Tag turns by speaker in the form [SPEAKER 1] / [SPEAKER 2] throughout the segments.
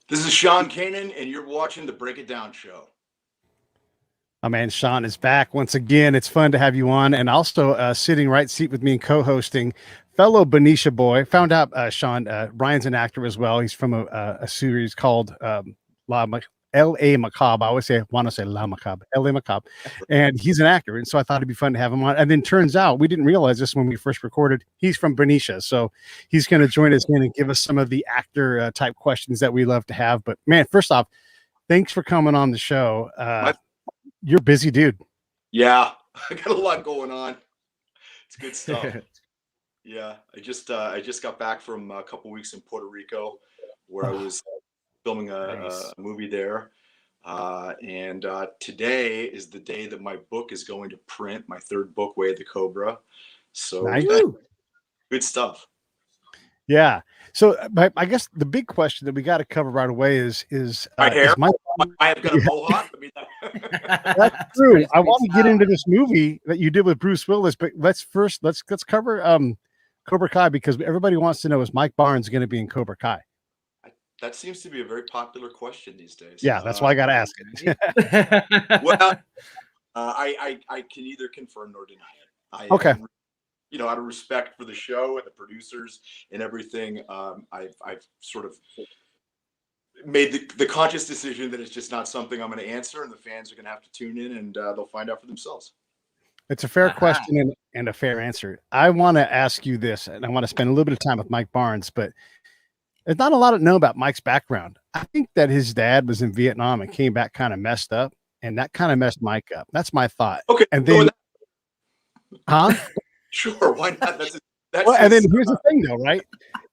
[SPEAKER 1] This is Sean Kanan, and you're watching the Break It Down show.
[SPEAKER 2] My man Sean is back once again. It's fun to have you on, and also sitting right seat with me and co-hosting, fellow Benicia Boy. Found out Sean Ryan's an actor as well. He's from a series called L.A. Macabre. I always want to say La Macabre, L.A. Macabre, and he's an actor, and so I thought it'd be fun to have him on. And then turns out we didn't realize this when we first recorded. He's from Benicia, so he's going to join us in and give us some of the actor type questions that we love to have. But man, first off, thanks for coming on the show. You're a busy dude.
[SPEAKER 1] Yeah, I got a lot going on. It's good stuff. Yeah, I just got back from a couple weeks in Puerto Rico, where I was filming a movie there. And today is the day that my book is going to print, my third book, Way of the Cobra. So
[SPEAKER 2] nice.
[SPEAKER 1] Good stuff.
[SPEAKER 2] Yeah. So I guess the big question that we got to cover right away is
[SPEAKER 1] my hair. I have got a mohawk. I mean,
[SPEAKER 2] that's true. I want to get into this movie that you did with Bruce Willis, but let's cover Cobra Kai, because everybody wants to know, is Mike Barnes going to be in Cobra Kai?
[SPEAKER 1] That seems to be a very popular question these days.
[SPEAKER 2] Yeah, that's why I got to ask it.
[SPEAKER 1] Well, I can neither confirm nor deny it.
[SPEAKER 2] Okay.
[SPEAKER 1] Out of respect for the show and the producers and everything, I've sort of made the conscious decision that it's just not something I'm going to answer, and the fans are going to have to tune in and they'll find out for themselves.
[SPEAKER 2] It's a fair question and a fair answer. I want to ask you this, and I want to spend a little bit of time with Mike Barnes, but there's not a lot to know about Mike's background. I think that his dad was in Vietnam and came back kind of messed up, and that kind of messed Mike up. That's my thought.
[SPEAKER 1] Okay.
[SPEAKER 2] And then,
[SPEAKER 1] Sure, why not?
[SPEAKER 2] And then here's the thing, though, right?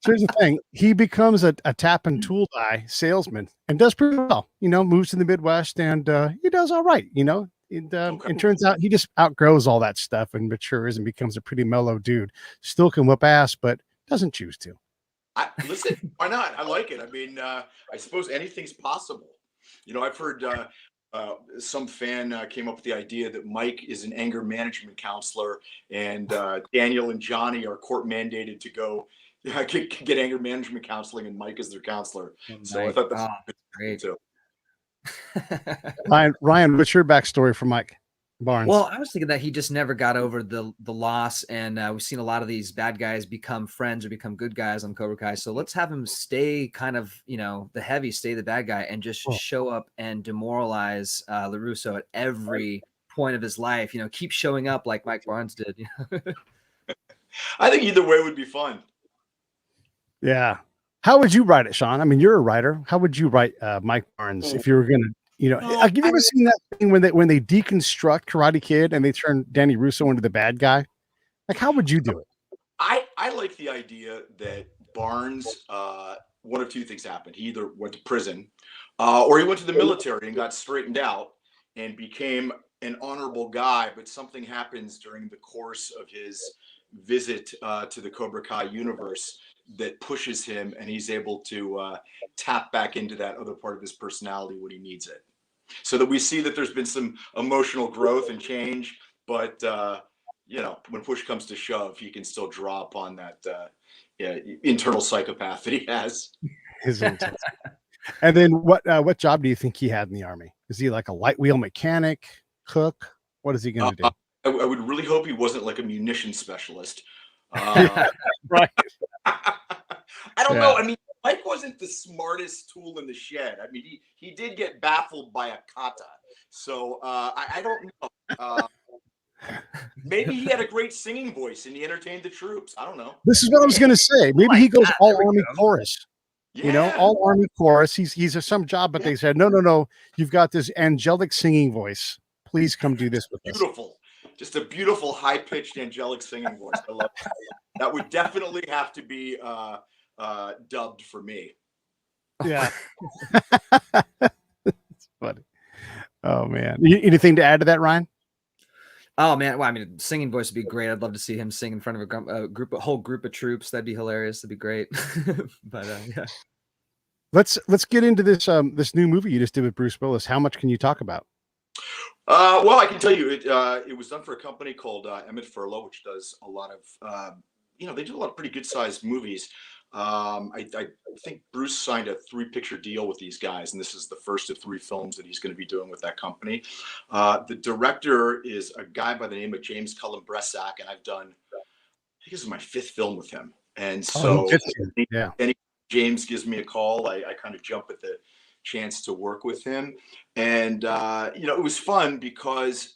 [SPEAKER 2] Here's the thing. He becomes a tap and tool guy salesman and does pretty well. Moves to the Midwest, and he does all right. And turns out he just outgrows all that stuff and matures and becomes a pretty mellow dude. Still can whoop ass, but doesn't choose to.
[SPEAKER 1] Listen, why not? I like it. I mean, I suppose anything's possible. I've heard some fan came up with the idea that Mike is an anger management counselor, and Daniel and Johnny are court mandated to go get anger management counseling, and Mike is their counselor. So I thought that's great too.
[SPEAKER 2] Ryan, what's your backstory for Mike Barnes?
[SPEAKER 3] Well, I was thinking that he just never got over the loss, and we've seen a lot of these bad guys become friends or become good guys on Cobra Kai. So let's have him stay kind of, the heavy, stay the bad guy, and just show up and demoralize LaRusso at every point of his life. Keep showing up like Mike Barnes did.
[SPEAKER 1] I think either way would be fun.
[SPEAKER 2] Yeah. How would you write it, Sean? I mean, you're a writer. How would you write Mike Barnes if you were going to, have you ever seen that thing when they deconstruct Karate Kid and they turn Danny Russo into the bad guy? Like, how would you do it?
[SPEAKER 1] I like the idea that Barnes, one of two things happened. He either went to prison or he went to the military and got straightened out and became an honorable guy, but something happens during the course of his visit to the Cobra Kai universe that pushes him, and he's able to tap back into that other part of his personality when he needs it. So that we see that there's been some emotional growth and change, but when push comes to shove, he can still draw upon that internal psychopath that he has.
[SPEAKER 2] And then what job do you think he had in the Army? Is he like a light wheel mechanic, cook? What is he going to do?
[SPEAKER 1] I would really hope he wasn't like a munition specialist.
[SPEAKER 2] Right.
[SPEAKER 1] I don't know. I mean, Mike wasn't the smartest tool in the shed. I mean, he did get baffled by a kata. So I don't know. Maybe he had a great singing voice and he entertained the troops. I don't know.
[SPEAKER 2] This is what I was going to say. Maybe he goes all Army chorus.
[SPEAKER 1] Yeah.
[SPEAKER 2] All Army chorus. He's a some job, but they said, no. You've got this angelic singing voice. Please come do this with us.
[SPEAKER 1] Beautiful. Just a beautiful, high-pitched, angelic singing voice. I love that. That would definitely have to be dubbed for me.
[SPEAKER 2] Yeah. It's funny. Oh, man. Anything to add to that, Ryan?
[SPEAKER 3] Oh, man. Well, I mean, singing voice would be great. I'd love to see him sing in front of a whole group of troops. That'd be hilarious. That'd be great. But yeah.
[SPEAKER 2] Let's get into this this new movie you just did with Bruce Willis. How much can you talk about?
[SPEAKER 1] Well, I can tell you it was done for a company called Emmett Furlow, which does a lot of they do a lot of pretty good sized movies. I think Bruce signed a 3-picture deal with these guys, and this is the first of 3 films that he's going to be doing with that company. The director is a guy by the name of James Cullen Bressack, and I've done, I think this is my 5th film with him. And so
[SPEAKER 2] yeah.
[SPEAKER 1] any James gives me a call, I kind of jump at the chance to work with him. And, it was fun because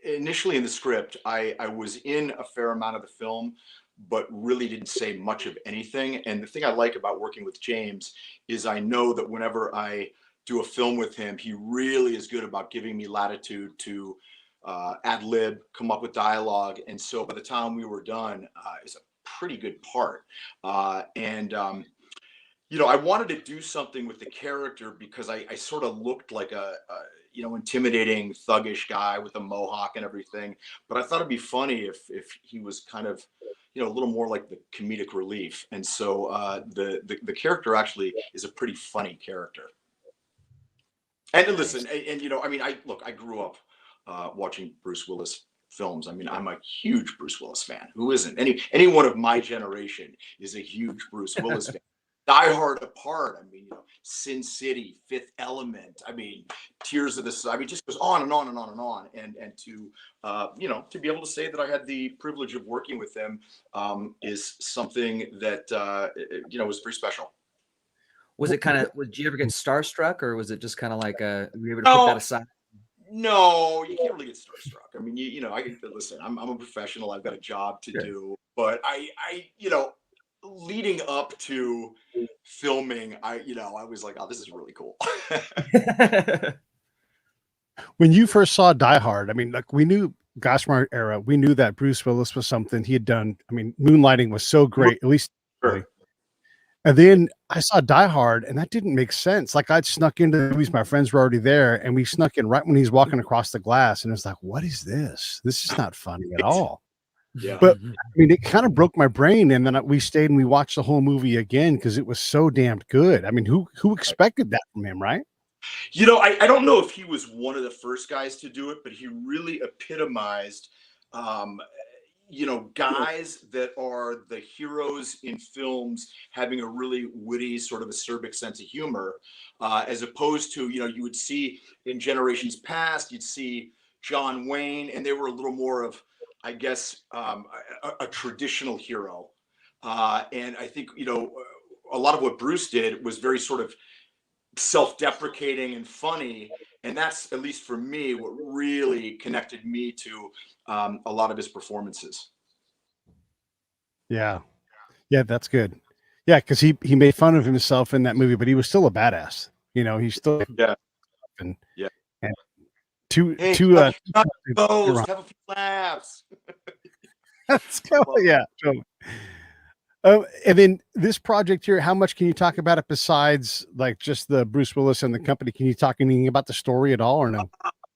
[SPEAKER 1] initially in the script, I was in a fair amount of the film, but really didn't say much of anything. And the thing I like about working with James is I know that whenever I do a film with him, he really is good about giving me latitude to ad lib, come up with dialogue. And so by the time we were done, it's a pretty good part. I wanted to do something with the character because I sort of looked like a intimidating, thuggish guy with a mohawk and everything. But I thought it'd be funny if he was kind of, a little more like the comedic relief. And so the character actually is a pretty funny character. And listen, I grew up watching Bruce Willis films. I mean, I'm a huge Bruce Willis fan. Who isn't? Anyone of my generation is a huge Bruce Willis fan. Die Hard apart. I mean, Sin City, Fifth Element. I mean, Tears of the Sun. I mean, it just goes on and on and on and on. And to be able to say that I had the privilege of working with them is something that was pretty special.
[SPEAKER 3] Was it kind of? Did you ever get starstruck, or was it just kind of like were you able to put that aside?
[SPEAKER 1] No, you can't really get starstruck. I mean, listen. I'm a professional. I've got a job to do, but I leading up to filming, I was like, oh, this is really cool.
[SPEAKER 2] When you first saw Die Hard, I mean, like we knew Goshmar era, we knew that Bruce Willis was something he had done. I mean, Moonlighting was so great, at least.
[SPEAKER 1] Sure.
[SPEAKER 2] And then I saw Die Hard, and that didn't make sense. Like I'd snuck into the movies, my friends were already there, and we snuck in right when he's walking across the glass, and it was like, what is this? This is not funny at all.
[SPEAKER 1] Yeah.
[SPEAKER 2] But I mean, it kind of broke my brain, and then we stayed and we watched the whole movie again because it was so damn good. I mean, who expected that from him, right?
[SPEAKER 1] I don't know if he was one of the first guys to do it, but he really epitomized, guys that are the heroes in films having a really witty, sort of acerbic sense of humor, as opposed to, you would see in generations past, you'd see John Wayne, and they were a little more of, I guess, a traditional hero. And I think, a lot of what Bruce did was very sort of self-deprecating and funny. And that's, at least for me, what really connected me to a lot of his performances.
[SPEAKER 2] Yeah. Yeah, that's good. Yeah, because he made fun of himself in that movie, but he was still a badass. He's still and have
[SPEAKER 1] a few laughs.
[SPEAKER 2] Let's go. Yeah. And then this project here, how much can you talk about it besides like just the Bruce Willis and the company? Can you talk anything about the story at all or no?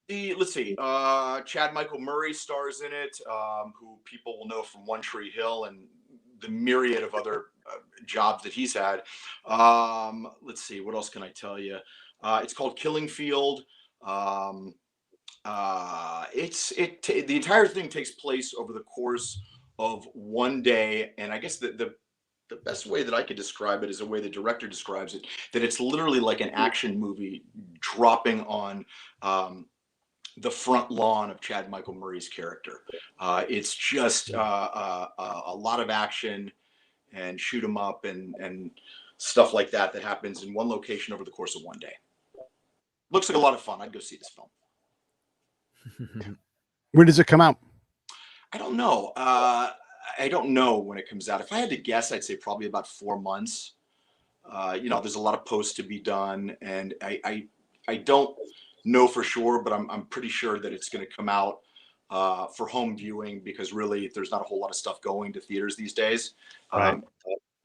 [SPEAKER 1] Let's see. Chad Michael Murray stars in it, who people will know from One Tree Hill and the myriad of other jobs that he's had. Let's see. What else can I tell you? It's called Killing Field. The entire thing takes place over the course of one day, and I guess the best way that I could describe it is the way the director describes it, that it's literally like an action movie dropping on the front lawn of Chad Michael Murray's character. It's just a lot of action and shoot 'em up and stuff like that happens in one location over the course of one day. Looks like a lot of fun. I'd go see this film.
[SPEAKER 2] When does it come out?
[SPEAKER 1] I don't know. I don't know when it comes out. If I had to guess, I'd say probably about 4 months. There's a lot of posts to be done, and I don't know for sure, but I'm pretty sure that it's going to come out for home viewing, because really there's not a whole lot of stuff going to theaters these days.
[SPEAKER 2] Right.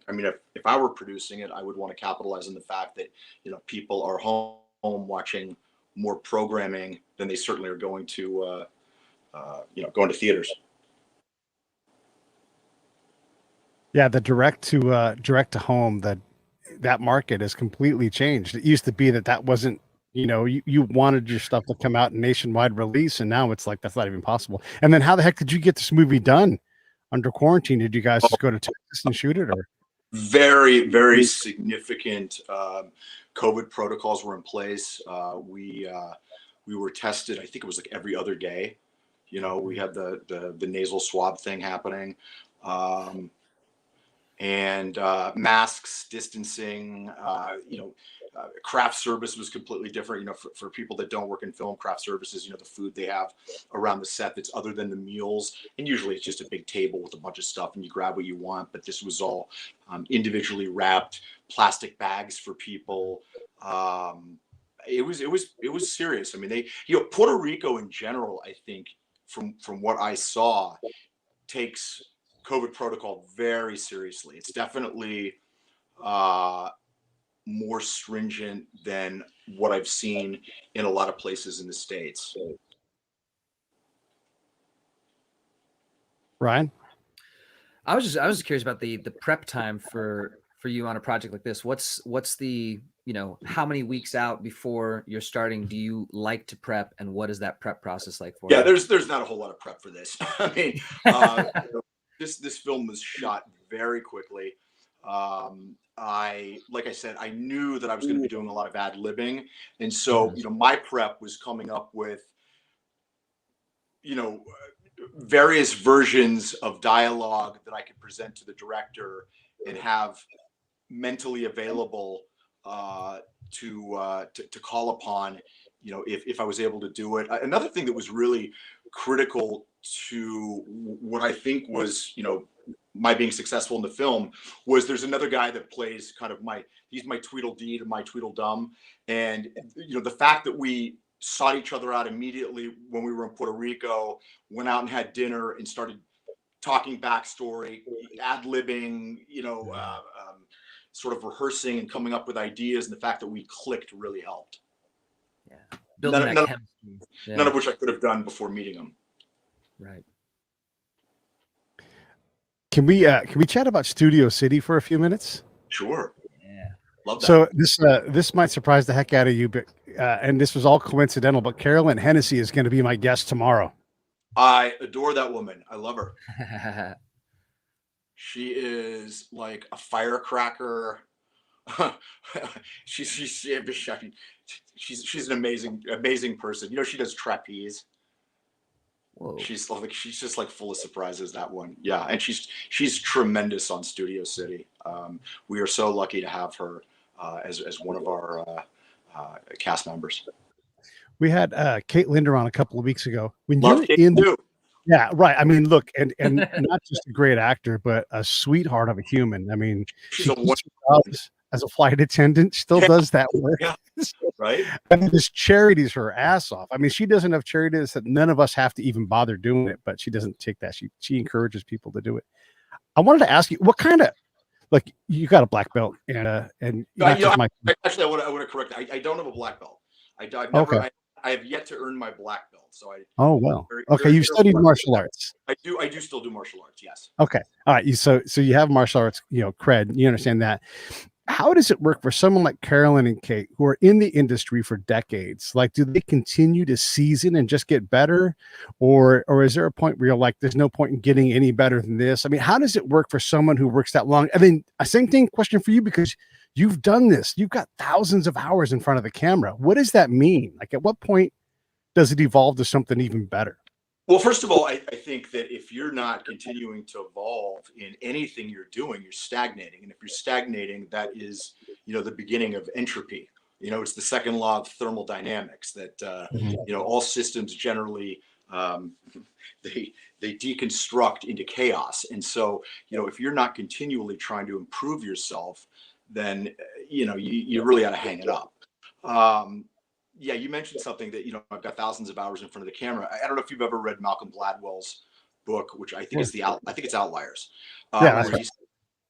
[SPEAKER 1] I mean, if I were producing it, I would want to capitalize on the fact that people are home watching more programming than they certainly are going to going to theaters.
[SPEAKER 2] Yeah, the direct to home, that market has completely changed. It used to be that wasn't, you wanted your stuff to come out in nationwide release, and now it's like that's not even possible. And then how the heck did you get this movie done under quarantine? Did you guys just go to Texas and shoot it, or?
[SPEAKER 1] Very, very significant COVID protocols were in place. We were tested, I think it was like every other day. You know, we had the nasal swab thing happening. And masks, distancing, craft service was completely different. You know, for people that don't work in film, craft services, you know, the food they have around the set that's other than the meals. And usually it's just a big table with a bunch of stuff and you grab what you want. But this was all individually wrapped plastic bags for people. It was serious. I mean, Puerto Rico in general, I think from what I saw, takes COVID protocol very seriously. It's definitely more stringent than what I've seen in a lot of places in the States.
[SPEAKER 2] Ryan?
[SPEAKER 3] I was just curious about the prep time for you on a project like this. What's the, you know, how many weeks out before you're starting do you like to prep, and what is that prep process like for you?
[SPEAKER 1] Yeah, there's not a whole lot of prep for this. I mean, this film was shot very quickly. Like I said, I knew that I was going to be doing a lot of ad-libbing, and so my prep was coming up with various versions of dialogue that I could present to the director and have mentally available to call upon, if I was able to do it. Another thing that was really critical to what I think was, my being successful in the film was there's another guy that plays kind of he's my Tweedledee to my Tweedledum. And, the fact that we sought each other out immediately when we were in Puerto Rico, went out and had dinner and started talking backstory, ad-libbing, sort of rehearsing and coming up with ideas. And the fact that we clicked really helped.
[SPEAKER 3] Yeah. Building that chemistry. Yeah.
[SPEAKER 1] None of which I could have done before meeting him.
[SPEAKER 3] Right.
[SPEAKER 2] Can we chat about Studio City for a few minutes?
[SPEAKER 1] Sure.
[SPEAKER 3] Yeah.
[SPEAKER 1] Love that.
[SPEAKER 2] So this might surprise the heck out of you, but and this was all coincidental, but Carolyn Hennessy is going to be my guest tomorrow.
[SPEAKER 1] I adore that woman. I love her. She is like a firecracker. she's an amazing person. She does trapeze.
[SPEAKER 3] Whoa.
[SPEAKER 1] She's just like full of surprises, that one. Yeah, and she's tremendous on Studio City. We are so lucky to have her as one of our cast members.
[SPEAKER 2] We had Kate Linder on a couple of weeks ago. When
[SPEAKER 1] Love
[SPEAKER 2] you're
[SPEAKER 1] Kate
[SPEAKER 2] in
[SPEAKER 1] too.
[SPEAKER 2] Yeah, right. I mean, look, and not just a great actor, but a sweetheart of a human. I mean,
[SPEAKER 1] she's
[SPEAKER 2] as a flight attendant, still does that work.
[SPEAKER 1] Yeah. Right.
[SPEAKER 2] And just charities her ass off. I mean, she does enough charities that none of us have to even bother doing it, but she doesn't take that. She encourages people to do it. I wanted to ask you, what kind of, like, you got a black belt, and
[SPEAKER 1] actually, I want to correct. I don't have a black belt. I have yet to earn my black belt. So
[SPEAKER 2] you studied martial arts.
[SPEAKER 1] I do still do martial arts. Yes.
[SPEAKER 2] Okay. All right. So you have martial arts, cred. You understand that. How does it work for someone like Carolyn and Kate, who are in the industry for decades? Like, do they continue to season and just get better, or is there a point where you're like, there's no point in getting any better than this? I mean, how does it work for someone who works that long? I mean, same question for you, because you've done this. You've got thousands of hours in front of the camera. What does that mean? Like, at what point does it evolve to something even better?
[SPEAKER 1] Well, first of all, I think that if you're not continuing to evolve in anything you're doing, you're stagnating. And if you're stagnating, that is, the beginning of entropy. It's the second law of thermodynamics that, all systems generally, they deconstruct into chaos. And so, if you're not continually trying to improve yourself, then, you really ought to hang it up. Yeah, you mentioned something that, I've got thousands of hours in front of the camera. I don't know if you've ever read Malcolm Gladwell's book, which I think it's Outliers. Where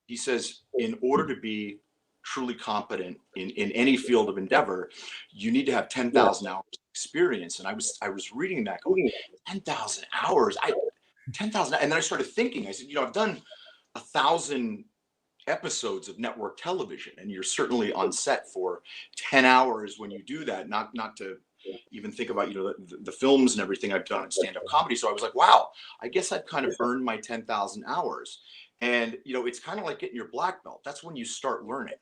[SPEAKER 1] he says, in order to be truly competent in any field of endeavor, you need to have 10,000 hours of experience. And I was reading that going, 10,000 hours, 10,000. And then I started thinking, I said, I've done 1,000 episodes of network television, and you're certainly on set for 10 hours when you do that, not to even think about the films and everything I've done in stand-up comedy. So I was like, wow, I guess I've kind of earned my 10,000 hours. And, you know, it's kind of like getting your black belt. That's when you start learning.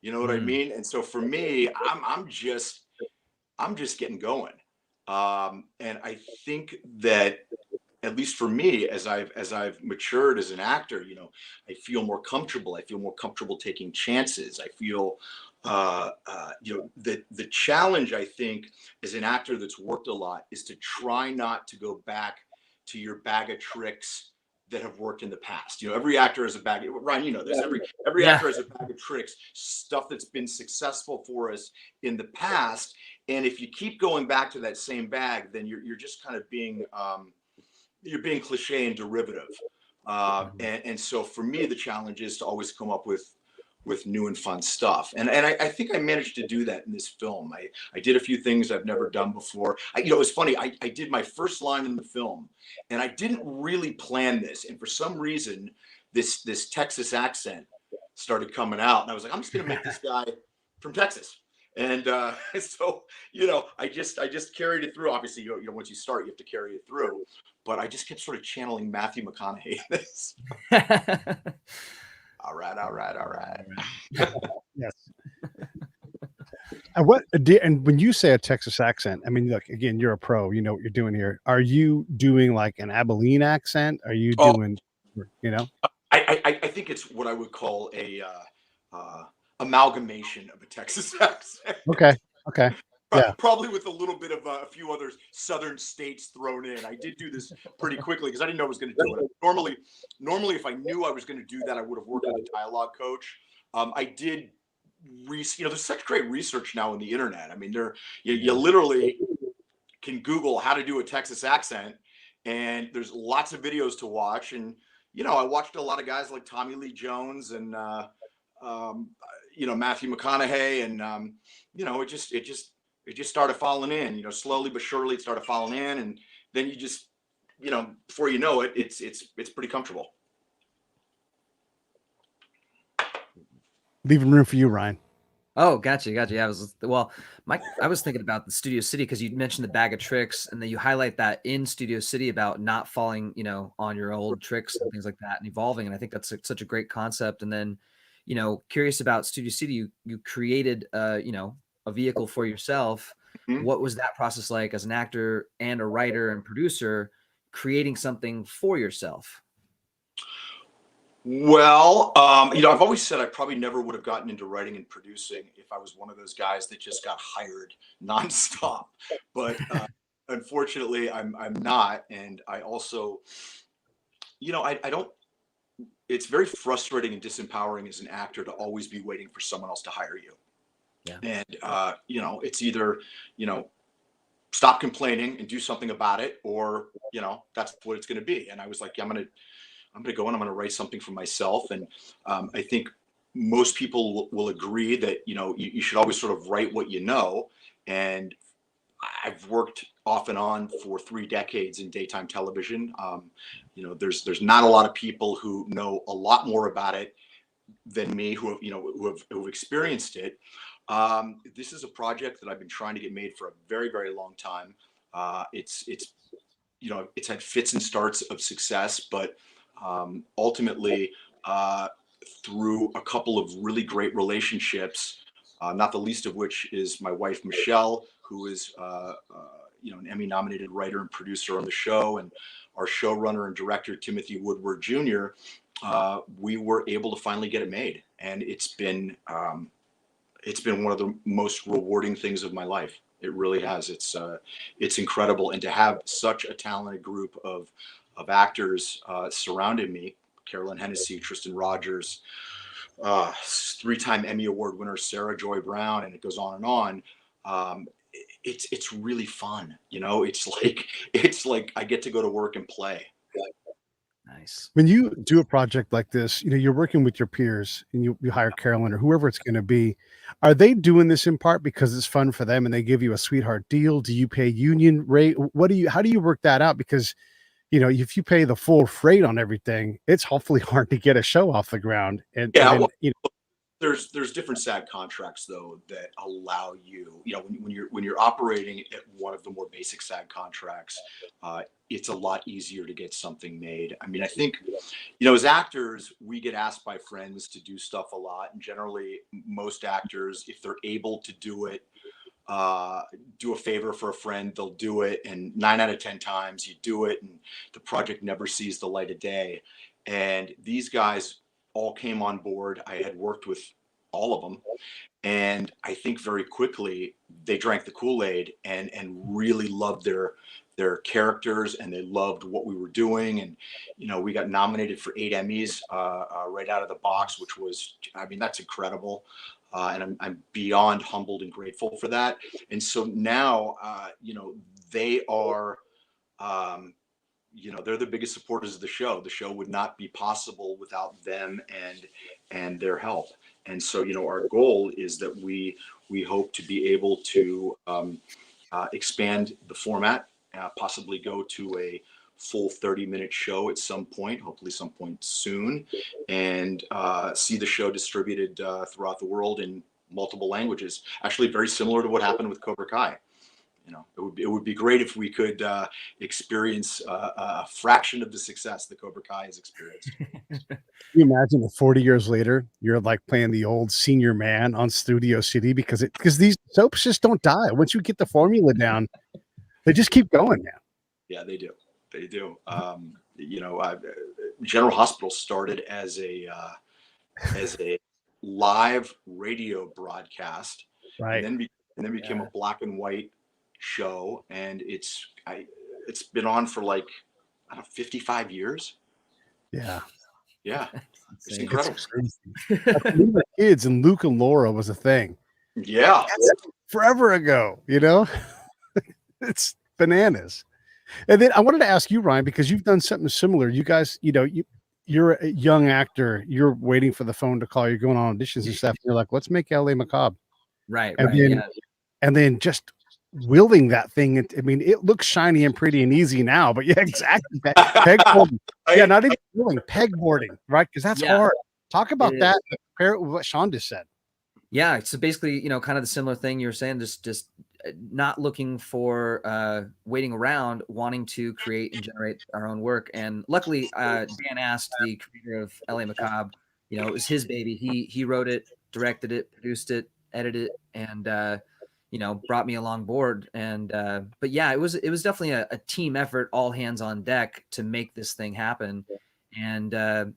[SPEAKER 1] You know what I
[SPEAKER 3] Mm.
[SPEAKER 1] mean? And so for me, I'm just getting going. And I think that, at least for me, as I've matured as an actor, you know, I feel more comfortable. I feel more comfortable taking chances. I feel, you know, that the challenge, I think, as an actor that's worked a lot, is to try not to go back to your bag of tricks that have worked in the past. You know, every actor has a bag. Ryan, you know this. Every
[SPEAKER 3] Yeah.
[SPEAKER 1] actor has a bag of tricks, stuff that's been successful for us in the past. And if you keep going back to that same bag, then you're just kind of being you're being cliche and derivative. And so for me, the challenge is to always come up with new and fun stuff. And I think I managed to do that in this film. I did a few things I've never done before. You know, it was funny. I did my first line in the film, and I didn't really plan this. And for some reason, this Texas accent started coming out, and I was like, I'm just going to make this guy from Texas. And so, you know, I just carried it through. Obviously, you know, once you start, you have to carry it through. But I just kept sort of channeling Matthew McConaughey in this. All right.
[SPEAKER 2] Yes. And when you say a Texas accent, I mean, look, again, you're a pro. You know what you're doing here. Are you doing like an Abilene accent? Are you doing, you know?
[SPEAKER 1] I think it's what I would call a amalgamation of a Texas accent.
[SPEAKER 2] Okay. Yeah.
[SPEAKER 1] Probably with a little bit of a few other southern states thrown in. I did do this pretty quickly because I didn't know I was going to do it. Normally, if I knew I was going to do that, I would have worked with a dialogue coach. I did, you know, there's such great research now on the internet. I mean, you literally can Google how to do a Texas accent, and there's lots of videos to watch. And you know, I watched a lot of guys like Tommy Lee Jones and you know, Matthew McConaughey, and you know, it just started falling in. You know, slowly but surely, it started falling in, and then you just, you know, before you know it, it's pretty comfortable.
[SPEAKER 2] Leaving room for you, Ryan.
[SPEAKER 3] Oh, gotcha. Yeah, I was thinking about the Studio City because you mentioned the bag of tricks, and then you highlight that in Studio City about not falling, you know, on your old tricks and things like that, and evolving. And I think that's such a great concept. And then, you know, curious about Studio City, you created, you know, a vehicle for yourself.
[SPEAKER 1] Mm-hmm.
[SPEAKER 3] What was that process like as an actor and a writer and producer, creating something for yourself?
[SPEAKER 1] Well, you know, I've always said I probably never would have gotten into writing and producing if I was one of those guys that just got hired nonstop. But unfortunately, I'm not, and I also, you know, I don't. It's very frustrating and disempowering as an actor to always be waiting for someone else to hire you.
[SPEAKER 3] Yeah.
[SPEAKER 1] And you know, it's either, you know, stop complaining and do something about it, or, you know, that's what it's going to be. And I was like, yeah, I'm going to go and I'm going to write something for myself. And I think most people will agree that, you know, you should always sort of write what you know. And I've worked off and on for 3 decades in daytime television. You know, there's not a lot of people who know a lot more about it than me, who have, you know, who have experienced it. This is a project that I've been trying to get made for a very, very long time. It's you know, it's had fits and starts of success, but ultimately, through a couple of really great relationships, not the least of which is my wife Michelle, who is you know, an Emmy-nominated writer and producer on the show, and our showrunner and director Timothy Woodward Jr. We were able to finally get it made, and it's been one of the most rewarding things of my life. It really has. It's incredible, and to have such a talented group of actors surrounding me: Carolyn Hennessy, Tristan Rogers, 3-time Emmy Award winner Sarah Joy Brown, and it goes on and on. It's really fun, you know. It's like I get to go to work and play.
[SPEAKER 3] Nice.
[SPEAKER 2] When you do a project like this, you know, you're working with your peers and you hire Carolyn or whoever it's going to be. Are they doing this in part because it's fun for them and they give you a sweetheart deal? Do you pay union rate? How do you work that out? Because, you know, if you pay the full freight on everything, it's hopefully hard to get a show off the ground. And,
[SPEAKER 1] Yeah,
[SPEAKER 2] and then,
[SPEAKER 1] well,
[SPEAKER 2] you know,
[SPEAKER 1] there's different SAG contracts though that allow you, when you're operating at one of the more basic SAG contracts, it's a lot easier to get something made. I mean, I think, as actors, we get asked by friends to do stuff a lot, and generally most actors, if they're able to do it, do a favor for a friend, they'll do it, and 9 out of 10 times you do it and the project never sees the light of day. And these guys all came on board. I had worked with all of them, and I think very quickly they drank the Kool-Aid and really loved their characters, and they loved what we were doing. And we got nominated for 8 Emmys right out of the box, which was, I mean, that's incredible. And I'm beyond humbled and grateful for that. And so now, they are, they're the biggest supporters of the show. The show would not be possible without them and their help. And so, our goal is that we hope to be able to expand the format, possibly go to a full 30-minute show at some point, hopefully some point soon, and see the show distributed throughout the world in multiple languages. Actually, very similar to what happened with Cobra Kai. It would be great if we could experience a fraction of the success that Cobra Kai has experienced.
[SPEAKER 2] Can you imagine that 40 years later, you're like playing the old senior man on Studio City because these soaps just don't die. Once you get the formula down, they just keep going, man.
[SPEAKER 1] Yeah, they do. They do. General Hospital started as a live radio broadcast,
[SPEAKER 2] right?
[SPEAKER 1] And then became a black and white show, and it's been on for like, I don't know, 55 years.
[SPEAKER 2] Yeah.
[SPEAKER 1] It's incredible.
[SPEAKER 2] We were kids and Luke and Laura was a thing.
[SPEAKER 1] Yeah.
[SPEAKER 2] That's forever ago, it's bananas. And then I wanted to ask you, Ryan, because you've done something similar. You guys, you're a young actor. You're waiting for the phone to call. You're going on auditions and stuff. You're like, let's make LA Macabre.
[SPEAKER 3] Right.
[SPEAKER 2] And then just wielding that thing. I mean, it looks shiny and pretty and easy now, but yeah, exactly. Pegboarding. Yeah, not even wielding, pegboarding, right? Because that's hard. Talk about that. Compare it with what Sean just said.
[SPEAKER 3] Yeah. So basically, kind of the similar thing you were saying, just not looking for waiting around, wanting to create and generate our own work. And luckily, Dan Ast, the creator of LA Macabre, it was his baby. He wrote it, directed it, produced it, edited it, and brought me along board. And but yeah, it was definitely a team effort, all hands on deck to make this thing happen. And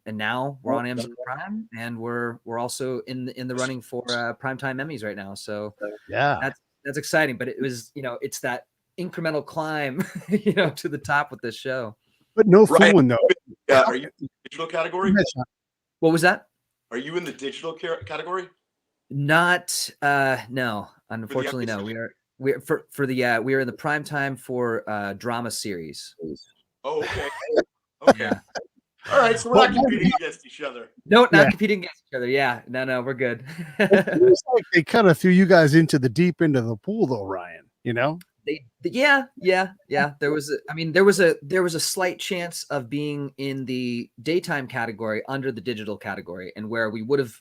[SPEAKER 3] now we're on Amazon Prime, and we're also in the running for primetime Emmys right now. So
[SPEAKER 2] yeah,
[SPEAKER 3] that's exciting. But it was, it's that incremental climb, to the top with this show.
[SPEAKER 2] But no fooling though.
[SPEAKER 1] Are you in the digital category?
[SPEAKER 3] What was that?
[SPEAKER 1] Are you in the digital category?
[SPEAKER 3] Not no, unfortunately no. We are we are in the prime time for drama series.
[SPEAKER 1] Oh, okay. Okay. All right, so we're not competing against each other.
[SPEAKER 3] No, not competing against each other. Yeah, no, we're good.
[SPEAKER 2] It seems like they kind of threw you guys into the deep end of the pool, though, Ryan.
[SPEAKER 3] Yeah. There was a slight chance of being in the daytime category under the digital category, and where we would have,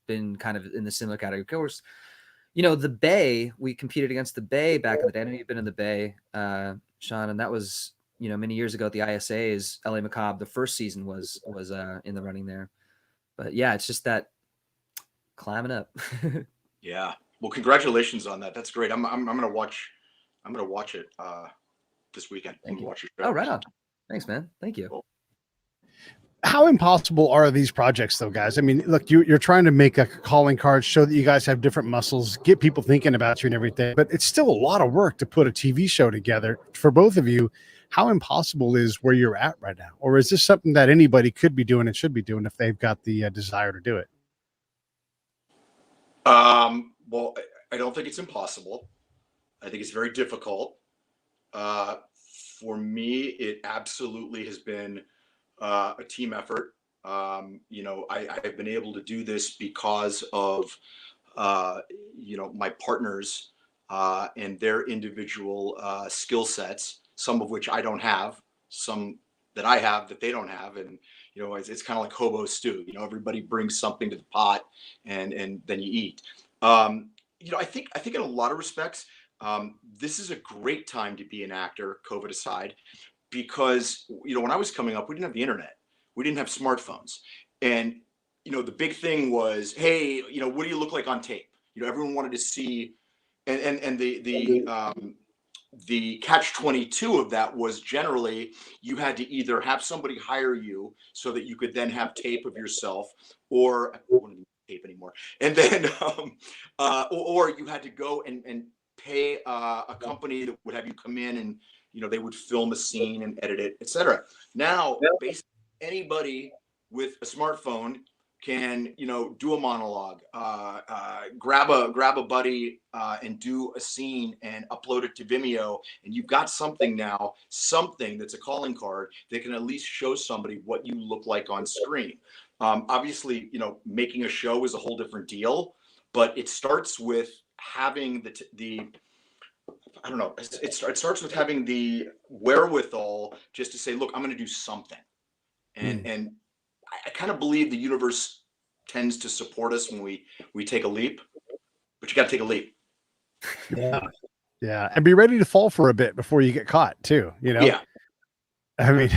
[SPEAKER 3] been kind of in the similar category. Of course, the Bay. We competed against the Bay back in the day. I know you've been in the Bay, Sean, and that was, many years ago at the ISAs. LA Macabre, the first season was in the running there. But yeah, it's just that climbing up.
[SPEAKER 1] Yeah. Well, congratulations on that. That's great. I'm gonna watch it this weekend.
[SPEAKER 3] Thank you. Oh, right on. Thanks, man. Thank you.
[SPEAKER 1] Cool.
[SPEAKER 2] How impossible are these projects, though, guys? I mean, look, you're trying to make a calling card, show that you guys have different muscles, get people thinking about you and everything, but it's still a lot of work to put a TV show together for both of you. How impossible is where you're at right now? Or is this something that anybody could be doing and should be doing if they've got the desire to do it?
[SPEAKER 1] Well, I don't think it's impossible. I think it's very difficult. For me, it absolutely has been a team effort. I have been able to do this because of, my partners and their individual skill sets, some of which I don't have, some that I have that they don't have. And, you know, it's kind of like hobo stew, you know, everybody brings something to the pot and then you eat. You know, I think in a lot of respects, this is a great time to be an actor, COVID aside, because, you know, when I was coming up, we didn't have the internet, we didn't have smartphones. And, you know, the big thing was, hey, you know, what do you look like on tape? You know, everyone wanted to see, and the catch 22 of that was generally you had to either have somebody hire you so that you could then have tape of yourself, or I don't need tape anymore, and then or you had to go and pay a company that would have you come in and, you know, they would film a scene and edit it, etc. Now basically anybody with a smartphone can, you know, do a monologue, grab a buddy and do a scene and upload it to Vimeo, and you've got something now, something that's a calling card that can at least show somebody what you look like on screen. Obviously, you know, making a show is a whole different deal, but it starts with having the I don't know, it starts with having the wherewithal just to say, look, I'm going to do something, and I kind of believe the universe tends to support us when we take a leap, but you got to take a leap.
[SPEAKER 2] Yeah. Yeah. And be ready to fall for a bit before you get caught too, you know?
[SPEAKER 1] Yeah.
[SPEAKER 2] I mean,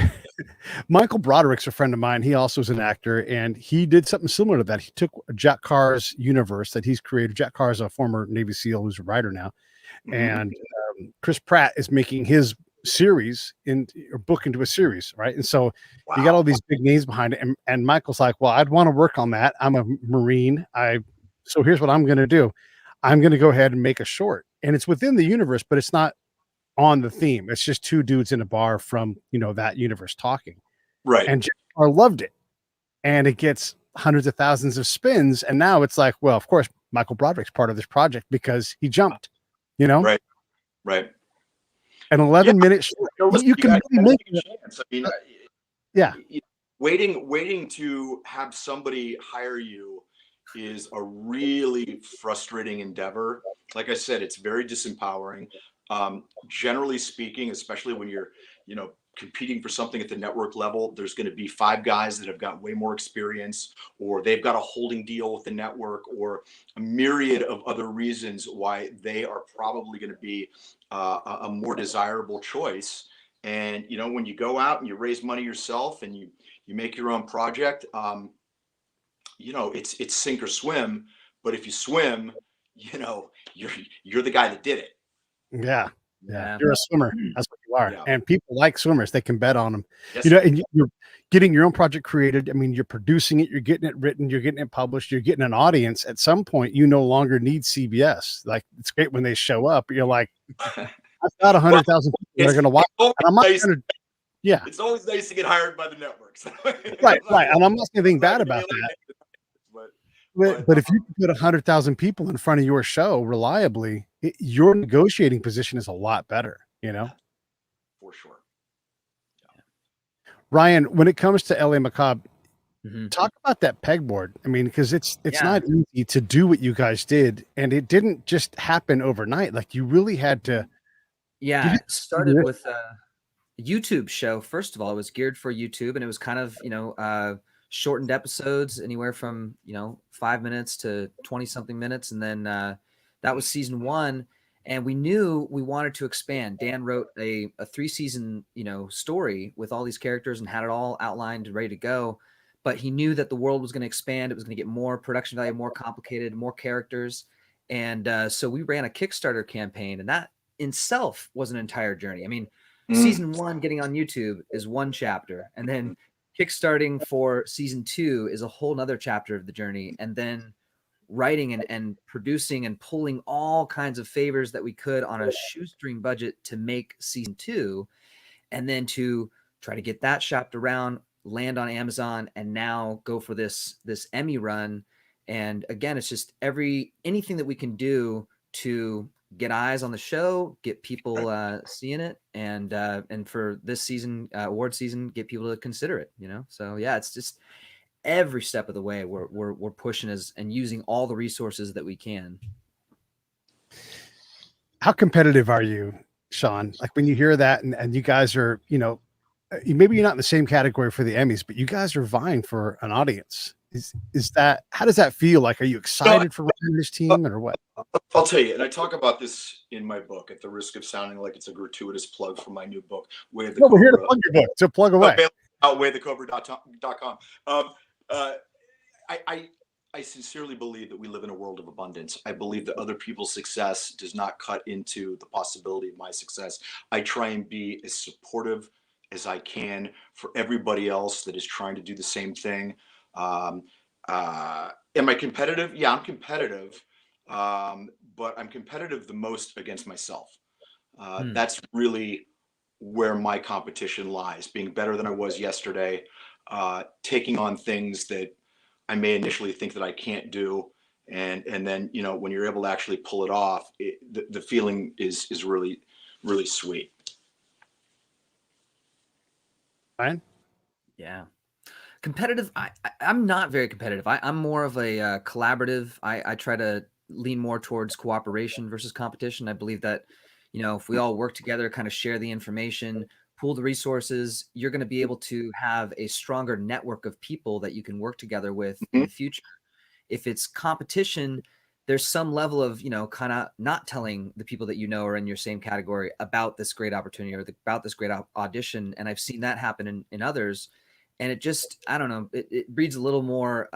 [SPEAKER 2] Michael Broderick's a friend of mine. He also is an actor, and he did something similar to that. He took Jack Carr's universe that he's created. Jack Carr is a former Navy SEAL who's a writer now. And Chris Pratt is making his series or book into a series, right? And so you got all these big names behind it, and Michael's like, well, I'd want to work on that. I'm a Marine. So here's what I'm going to do. I'm going to go ahead and make a short, and it's within the universe, but it's not on the theme. It's just two dudes in a bar from, you know, that universe talking.
[SPEAKER 1] Right.
[SPEAKER 2] And Jack Carr loved it, and it gets hundreds of thousands of spins. And now it's like, well, of course, Michael Broderick's part of this project because he jumped, you know?
[SPEAKER 1] Right.
[SPEAKER 2] An 11-minute short. You can really make a chance.
[SPEAKER 1] I mean,
[SPEAKER 2] yeah.
[SPEAKER 1] Waiting to have somebody hire you is a really frustrating endeavor. Like I said, it's very disempowering. Generally speaking, especially when you're, you know, competing for something at the network level, there's going to be 5 guys that have got way more experience, or they've got a holding deal with the network, or a myriad of other reasons why they are probably going to be a more desirable choice. And, you know, when you go out and you raise money yourself and you make your own project, you know, it's sink or swim. But if you swim, you know, you're the guy that did it.
[SPEAKER 2] Yeah. You're a swimmer. That's what you are.
[SPEAKER 1] Yeah.
[SPEAKER 2] And people like swimmers. They can bet on them.
[SPEAKER 1] Yes.
[SPEAKER 2] You know, and you're getting your own project created. I mean, you're producing it, you're getting it written, you're getting it published, you're getting an audience. At some point, you no longer need CBS. Like, it's great when they show up. You're like, I've got 100,000 people that are going to watch. And I'm not going to. Yeah.
[SPEAKER 1] It's always nice to get hired by the networks.
[SPEAKER 2] Right. And I'm not saying anything bad about that. But if you put 100,000 people in front of your show reliably, your negotiating position is a lot better, you know?
[SPEAKER 1] For sure.
[SPEAKER 2] Yeah. Ryan, when it comes to LA Macabre, talk about that pegboard. I mean, because it's not easy to do what you guys did, and it didn't just happen overnight. Like, you really had to.
[SPEAKER 3] Yeah, it started with a YouTube show. First of all, it was geared for YouTube, and it was kind of, you know, shortened episodes, anywhere from, you know, 5 minutes to 20 something minutes. And then that was season 1. And we knew we wanted to expand. Dan wrote a 3-season, you know, story with all these characters and had it all outlined and ready to go. But he knew that the world was going to expand. It was going to get more production value, more complicated, more characters. And so we ran a Kickstarter campaign, and that in itself was an entire journey. I mean, season 1 getting on YouTube is one chapter, and then kickstarting for season 2 is a whole nother chapter of the journey. And then writing and producing and pulling all kinds of favors that we could on a shoestring budget to make season 2, and then to try to get that shopped around, land on Amazon, and now go for this Emmy run. And again, it's just anything that we can do to get eyes on the show, get people seeing it, and for this season, award season, get people to consider it, you know? So yeah, it's just every step of the way we're pushing and using all the resources that we can.
[SPEAKER 2] How competitive are you, Sean? Like, when you hear that and you guys are, you know, maybe you're not in the same category for the Emmys, but you guys are vying for an audience. Is that, how does that feel? Like, are you excited for running this team or what?
[SPEAKER 1] I'll tell you, and I talk about this in my book at the risk of sounding like it's a gratuitous plug for my new book, Way the
[SPEAKER 2] No, we're here to
[SPEAKER 1] Cobra.
[SPEAKER 2] plug your book, so plug away.
[SPEAKER 1] Outwaythecobra.com. Uh, I sincerely believe that we live in a world of abundance. I believe that other people's success does not cut into the possibility of my success. I try and be as supportive as I can for everybody else that is trying to do the same thing. Am I competitive? Yeah, I'm competitive, but I'm competitive the most against myself. That's really where my competition lies, being better than I was yesterday, taking on things that I may initially think that I can't do. And then, you know, when you're able to actually pull it off, the feeling is really, really sweet.
[SPEAKER 2] Ryan?
[SPEAKER 3] Yeah. Competitive. I'm not very competitive. I'm more of a collaborative. I try to lean more towards cooperation versus competition. I believe that, you know, if we all work together, kind of share the information, pool the resources, you're going to be able to have a stronger network of people that you can work together with in the future. If it's competition, there's some level of, you know, kind of not telling the people that you know are in your same category about this great opportunity or about this great audition. And I've seen that happen in others. And it just, I don't know, it breeds a little more,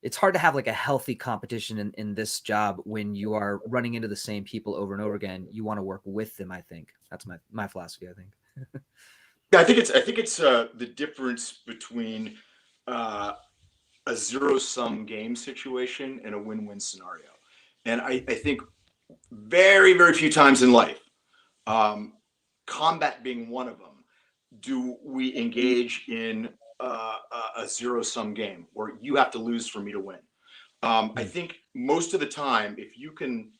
[SPEAKER 3] it's hard to have like a healthy competition in this job when you are running into the same people over and over again. You want to work with them, I think. That's my philosophy, I think.
[SPEAKER 1] Yeah, I think it's the difference between a zero-sum game situation and a win-win scenario. And I think very, very few times in life, combat being one of them, do we engage in a zero-sum game where you have to lose for me to win. I think most of the time, if you can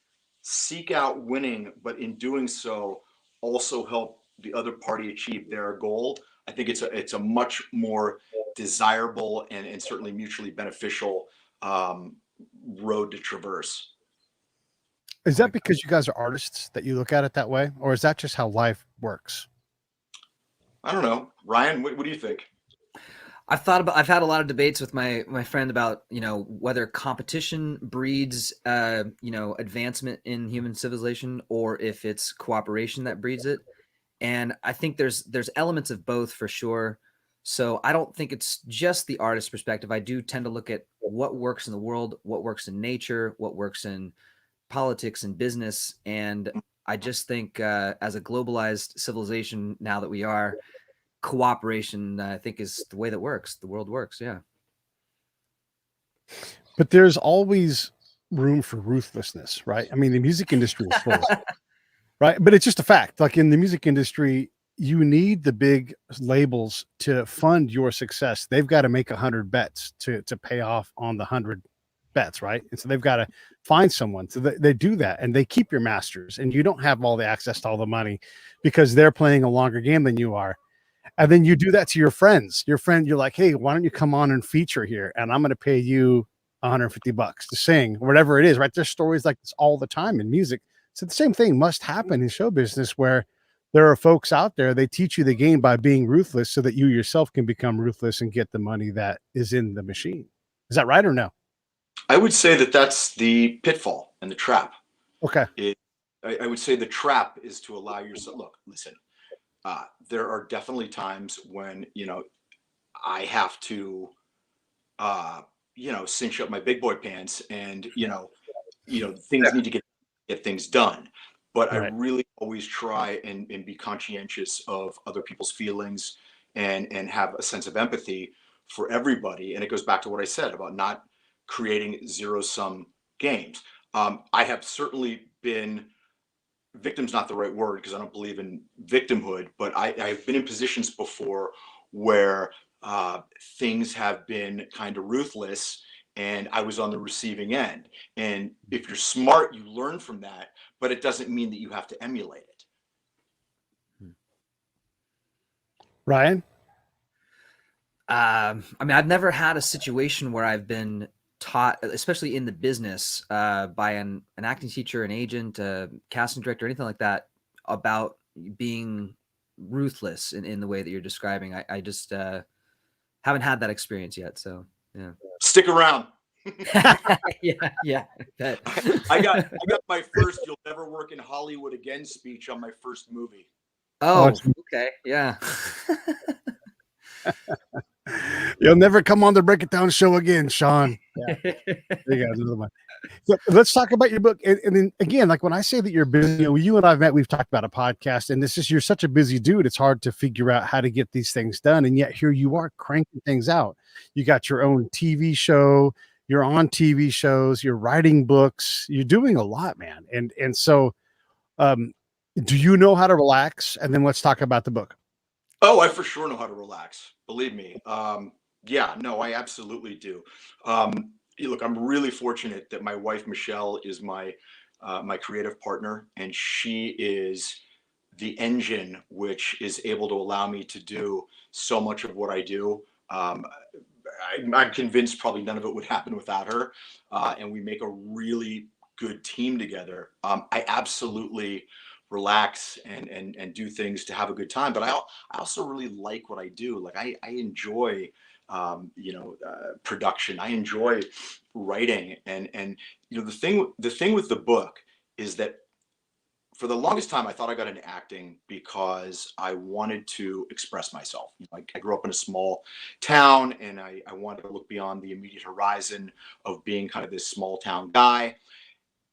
[SPEAKER 1] seek out winning, but in doing so, also help the other party achieve their goal, I think it's a much more desirable and certainly mutually beneficial road to traverse.
[SPEAKER 2] Is that because you guys are artists that you look at it that way, or is that just how life works?
[SPEAKER 1] I don't know, Ryan. What do you think?
[SPEAKER 3] I've had a lot of debates with my friend about, you know, whether competition breeds, you know, advancement in human civilization or if it's cooperation that breeds it. And I think there's elements of both for sure. So I don't think it's just the artist perspective. I do tend to look at what works in the world, what works in nature, what works in politics and business. And I just think as a globalized civilization now that we are, cooperation, I think, is the way that works. The world works. Yeah.
[SPEAKER 2] But there's always room for ruthlessness, right? I mean, the music industry is full, right? But it's just a fact. Like in the music industry, you need the big labels to fund your success. They've got to make 100 bets to pay off on the 100 bets, right? And so they've got to find someone. So they do that, and they keep your masters, and you don't have all the access to all the money because they're playing a longer game than you are. And then you do that to your friends. Your friend, you're like, hey, why don't you come on and feature here? And I'm going to pay you $150 to sing, whatever it is, right? There's stories like this all the time in music. So the same thing must happen in show business where there are folks out there, they teach you the game by being ruthless so that you yourself can become ruthless and get the money that is in the machine. Is that right or no?
[SPEAKER 1] I would say that that's the pitfall and the trap.
[SPEAKER 2] Okay.
[SPEAKER 1] I would say the trap is to allow yourself, look, listen, there are definitely times when, you know, I have to, you know, cinch up my big boy pants and, you know, things need to get things done. But
[SPEAKER 2] Right.
[SPEAKER 1] I really always try and be conscientious of other people's feelings and have a sense of empathy for everybody. And it goes back to what I said about not creating zero-sum games. I have certainly been, victim's not the right word because I don't believe in victimhood, but I've been in positions before where things have been kind of ruthless and I was on the receiving end. And if you're smart, you learn from that, but it doesn't mean that you have to emulate it.
[SPEAKER 2] Ryan?
[SPEAKER 3] I mean, I've never had a situation where I've been taught, especially in the business, by an acting teacher, an agent, a casting director, anything like that, about being ruthless in the way that you're describing. I just haven't had that experience yet. So yeah.
[SPEAKER 1] Stick around.
[SPEAKER 3] yeah.
[SPEAKER 1] I got my first "You'll never work in Hollywood again" speech on my first movie.
[SPEAKER 3] Oh, okay. Yeah.
[SPEAKER 2] You'll never come on the Break It Down show again, Sean. Yeah. There you go, another one. So let's talk about your book. And then again, like when I say that you're busy, you and I've met, we've talked about a podcast, and you're such a busy dude. It's hard to figure out how to get these things done. And yet here you are cranking things out. You got your own TV show, you're on TV shows, you're writing books, you're doing a lot, man. And so do you know how to relax? And then let's talk about the book.
[SPEAKER 1] Oh, I for sure know how to relax. Believe me. Yeah, no, I absolutely do. Look, I'm really fortunate that my wife, Michelle, is my creative partner, and she is the engine which is able to allow me to do so much of what I do. I'm convinced probably none of it would happen without her. And we make a really good team together. I absolutely relax and do things to have a good time. But I also really like what I do. Like I enjoy, production. I enjoy writing. And the thing with the book is that for the longest time, I thought I got into acting because I wanted to express myself. Like I grew up in a small town, and I wanted to look beyond the immediate horizon of being kind of this small town guy.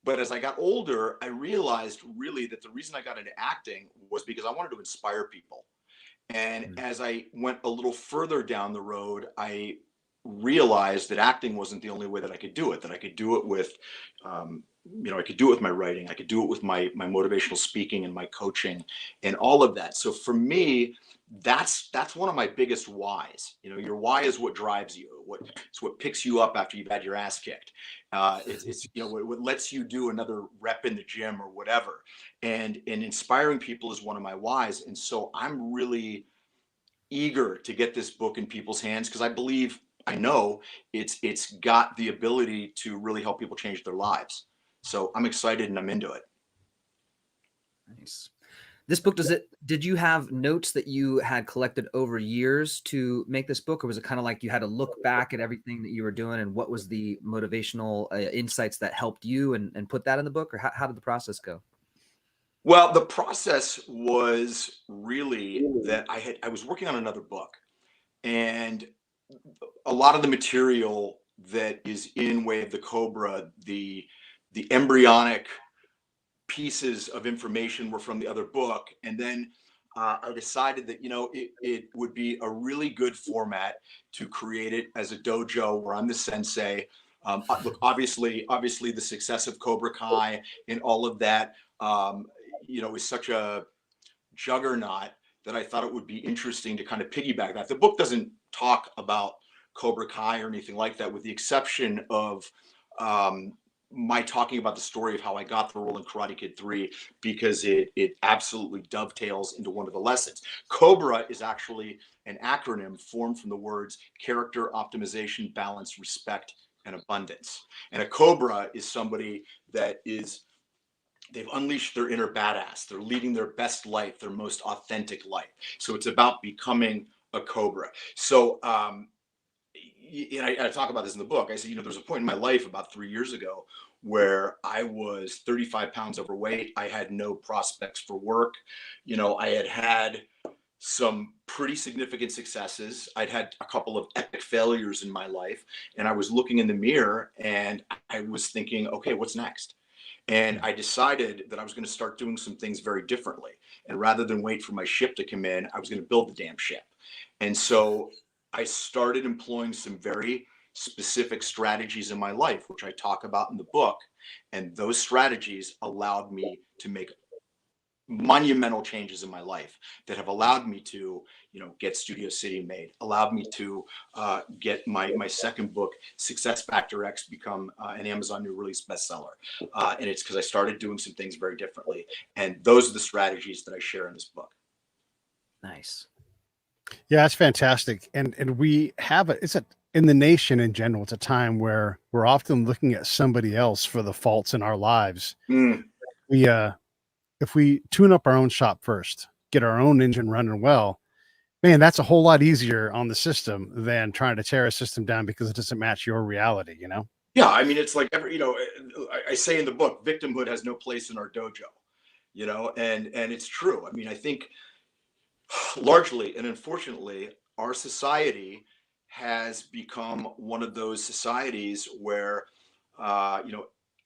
[SPEAKER 1] But as I got older, I realized really that the reason I got into acting was because I wanted to inspire people. And as I went a little further down the road, I realized that acting wasn't the only way that I could do it, that I could do it with, I could do it with my writing. I could do it with my motivational speaking and my coaching and all of that. So for me, that's one of my biggest whys. Your why is what drives you. It's what picks you up after you've had your ass kicked. It's what lets you do another rep in the gym or whatever. And inspiring people is one of my whys. And so I'm really eager to get this book in people's hands because I know it's got the ability to really help people change their lives. So I'm excited and I'm into it.
[SPEAKER 3] Nice. This book, did you have notes that you had collected over years to make this book, or was it kind of like you had to look back at everything that you were doing and what was the motivational insights that helped you and put that in the book, or how did the process go?
[SPEAKER 1] Well, the process was really that I was working on another book, and a lot of the material that is in Way of the Cobra, the embryonic pieces of information were from the other book. And then I decided that, it would be a really good format to create it as a dojo where I'm the sensei. Look, obviously the success of Cobra Kai and all of that, is such a juggernaut that I thought it would be interesting to kind of piggyback that. The book doesn't talk about Cobra Kai or anything like that, with the exception of my talking about the story of how I got the role in Karate Kid 3, because it absolutely dovetails into one of the lessons. Cobra is actually an acronym formed from the words character, optimization, balance, respect, and abundance. And a Cobra is somebody that they've unleashed their inner badass. They're leading their best life, their most authentic life. So it's about becoming a Cobra. So, I talk about this in the book. I say, there's a point in my life about 3 years ago where I was 35 pounds overweight. I had no prospects for work. I had some pretty significant successes. I'd had a couple of epic failures in my life. And I was looking in the mirror and I was thinking, okay, what's next? And I decided that I was going to start doing some things very differently. And rather than wait for my ship to come in, I was going to build the damn ship. And so I started employing some very specific strategies in my life, which I talk about in the book. And those strategies allowed me to make monumental changes in my life that have allowed me to, get Studio City made, allowed me to get my second book, Success Factor X, become an Amazon new release bestseller. And it's because I started doing some things very differently. And those are the strategies that I share in this book.
[SPEAKER 3] Nice.
[SPEAKER 2] Yeah, that's fantastic. And we have in the nation in general, it's a time where we're often looking at somebody else for the faults in our lives. If we tune up our own shop first get our own engine running well, man, that's a whole lot easier on the system than trying to tear a system down because it doesn't match your reality, you know?
[SPEAKER 1] Yeah, I mean, it's like I say in the book, victimhood has no place in our dojo, and it's true. I mean, I think largely and unfortunately, our society has become one of those societies where,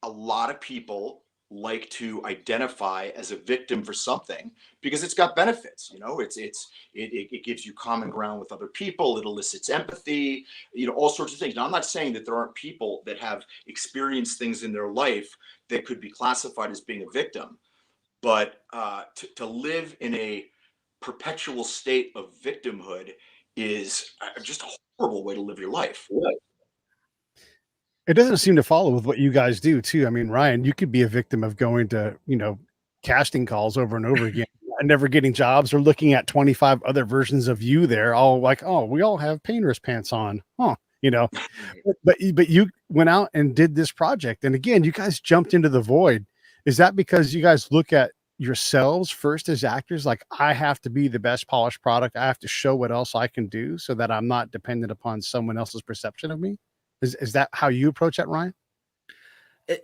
[SPEAKER 1] a lot of people like to identify as a victim for something because it's got benefits. It gives you common ground with other people. It elicits empathy. All sorts of things. Now, I'm not saying that there aren't people that have experienced things in their life that could be classified as being a victim, but to live in a perpetual state of victimhood is just a horrible way to live your life.
[SPEAKER 2] It doesn't seem to follow with what you guys do too. I mean, Ryan, you could be a victim of going to, casting calls over and over again and never getting jobs, or looking at 25 other versions of you there, all like, oh, we all have painter's pants on. Huh. But you went out and did this project. And again, you guys jumped into the void. Is that because you guys look at yourselves first as actors? Like, I have to be the best polished product. I have to show what else I can do so that I'm not dependent upon someone else's perception of me. Is that how you approach that, Ryan?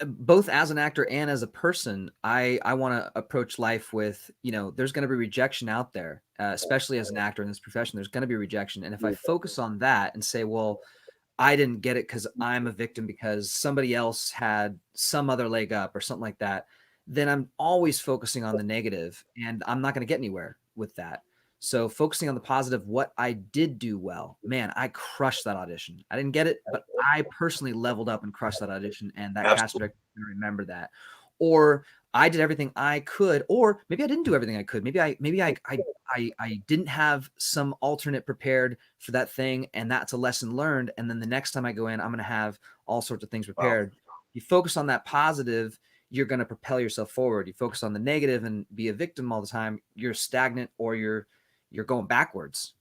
[SPEAKER 3] Both as an actor and as a person, I want to approach life with, there's going to be rejection out there, especially as an actor in this profession. There's going to be rejection. And if I focus on that and say, well, I didn't get it because I'm a victim because somebody else had some other leg up or something like that, then I'm always focusing on the negative, and I'm not going to get anywhere with that. So focusing on the positive, what I did do well, man, I crushed that audition. I didn't get it, but I personally leveled up and crushed that audition, and that cast director can remember that. Or I did everything I could, or maybe I didn't do everything I could. Maybe I didn't have some alternate prepared for that thing, and that's a lesson learned. And then the next time I go in, I'm going to have all sorts of things prepared. Wow. You focus on that positive, you're going to propel yourself forward. You focus on the negative and be a victim all the time, you're stagnant, or you're going backwards,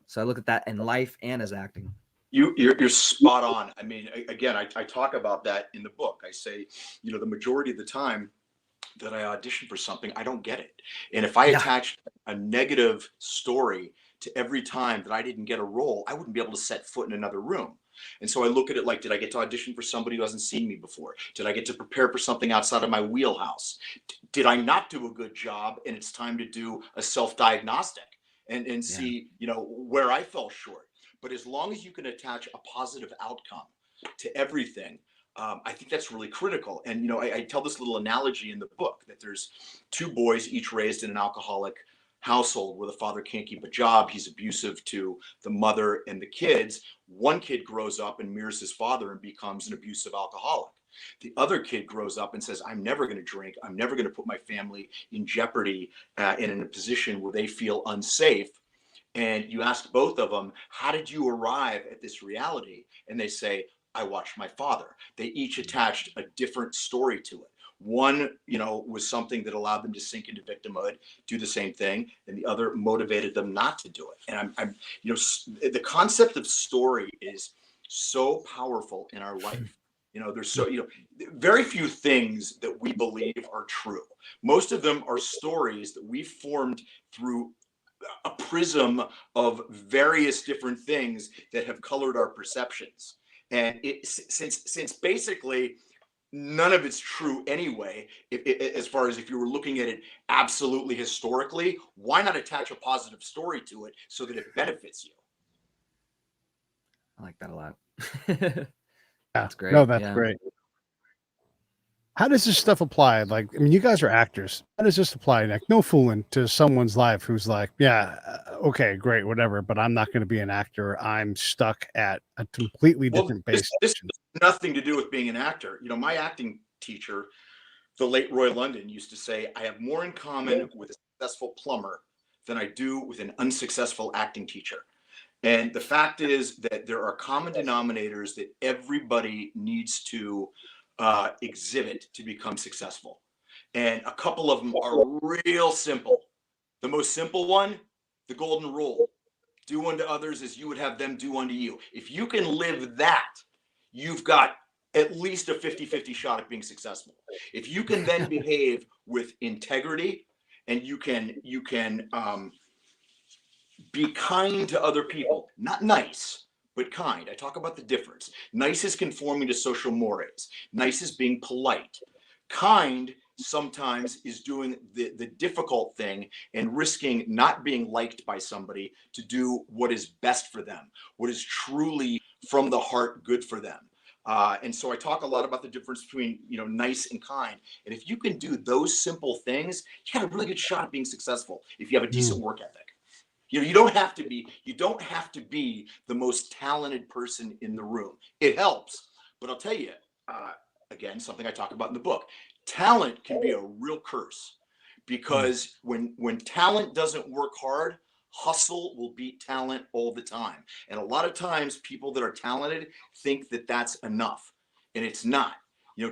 [SPEAKER 3] So I look at that in life and as acting.
[SPEAKER 1] You're spot on. I mean, again, I talk about that in the book. I say, the majority of the time that I audition for something, I don't get it. And if I attached a negative story to every time that I didn't get a role, I wouldn't be able to set foot in another room. And so I look at it like, did I get to audition for somebody who hasn't seen me before? Did I get to prepare for something outside of my wheelhouse? Did I not do a good job? And it's time to do a self-diagnostic and see, where I fell short. But as long as you can attach a positive outcome to everything, I think that's really critical. And, I tell this little analogy in the book that there's two boys, each raised in an alcoholic household where the father can't keep a job. He's abusive to the mother and the kids. One kid grows up and mirrors his father and becomes an abusive alcoholic. The other kid grows up and says, I'm never going to drink. I'm never going to put my family in jeopardy and in a position where they feel unsafe. And you ask both of them, how did you arrive at this reality? And they say, I watched my father. They each attached a different story to it. One, was something that allowed them to sink into victimhood, do the same thing, and the other motivated them not to do it. And I'm the concept of story is so powerful in our life. There's very few things that we believe are true. Most of them are stories that we formed through a prism of various different things that have colored our perceptions. And since basically none of it's true anyway, as far as if you were looking at it absolutely historically, why not attach a positive story to it so that it benefits you?
[SPEAKER 3] I like that a lot.
[SPEAKER 2] That's great. No, that's great. How does this stuff apply? Like, I mean, you guys are actors. How does this apply? Like, no fooling to someone's life who's like, okay, great, whatever, but I'm not going to be an actor. I'm stuck at a completely different base.
[SPEAKER 1] This has nothing to do with being an actor. My acting teacher, the late Roy London, used to say, I have more in common with a successful plumber than I do with an unsuccessful acting teacher. And the fact is that there are common denominators that everybody needs to exhibit to become successful. And a couple of them are real simple. The most simple one, the golden rule: do unto others as you would have them do unto you. If you can live that, you've got at least a 50-50 shot at being successful. If you can then behave with integrity and you can be kind to other people, not nice, but kind. I talk about the difference. Nice is conforming to social mores. Nice is being polite. Kind sometimes is doing the difficult thing and risking not being liked by somebody to do what is best for them, what is truly from the heart good for them. And so I talk a lot about the difference between, nice and kind. And if you can do those simple things, you got a really good shot at being successful if you have a decent work ethic. You don't have to be the most talented person in the room. It helps, but I'll tell you, again, something I talk about in the book, talent can be a real curse, because when talent doesn't work hard, hustle will beat talent all the time. And a lot of times people that are talented think that that's enough, and it's not.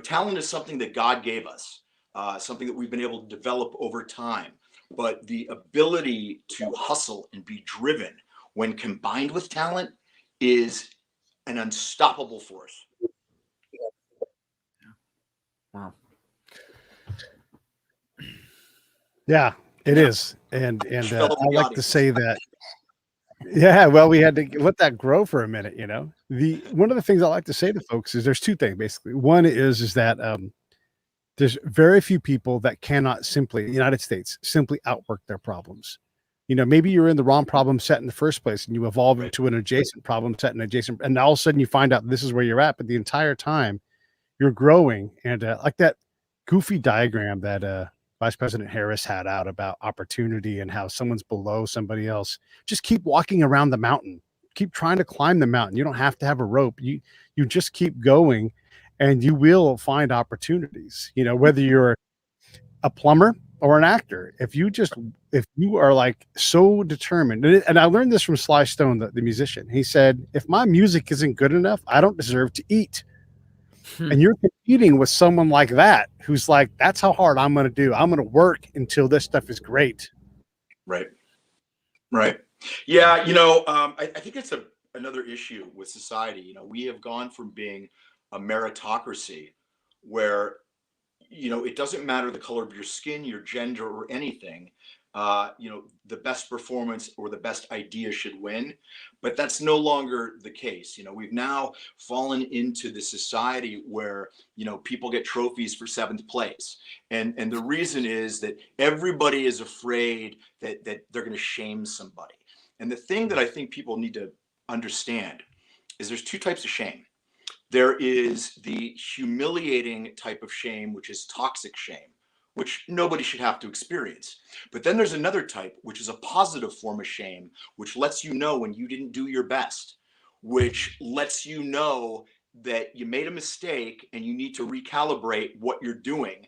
[SPEAKER 1] Talent is something that God gave us, something that we've been able to develop over time. But the ability to hustle and be driven when combined with talent is an unstoppable force.
[SPEAKER 3] Wow.
[SPEAKER 2] Yeah, it is. And I like to
[SPEAKER 1] audience.
[SPEAKER 2] say that. Yeah, well, we had to let that grow for a minute, one of the things I like to say to folks is there's two things, basically. One is that there's very few people that cannot simply, in the United States, simply outwork their problems. Maybe you're in the wrong problem set in the first place and you evolve into an adjacent problem set, and all of a sudden you find out this is where you're at, but the entire time you're growing. And like that goofy diagram that Vice President Harris had out about opportunity and how someone's below somebody else. Just keep walking around the mountain. Keep trying to climb the mountain. You don't have to have a rope. You just keep going, and you will find opportunities, whether you're a plumber or an actor. If you are like so determined, and I learned this from Sly Stone, the musician. He said, if my music isn't good enough, I don't deserve to eat. And you're competing with someone like that, who's like, that's how hard I'm going to do. I'm going to work until this stuff is great.
[SPEAKER 1] Right. Yeah. I think it's another issue with society. We have gone from being a meritocracy where, it doesn't matter the color of your skin, your gender, or anything. The best performance or the best idea should win, but that's no longer the case. We've now fallen into the society where, people get trophies for 7th place. And the reason is that everybody is afraid that they're going to shame somebody. And the thing that I think people need to understand is there's two types of shame. There is the humiliating type of shame, which is toxic shame, which nobody should have to experience. But then there's another type, which is a positive form of shame, which lets you know when you didn't do your best, which lets you know that you made a mistake and you need to recalibrate what you're doing.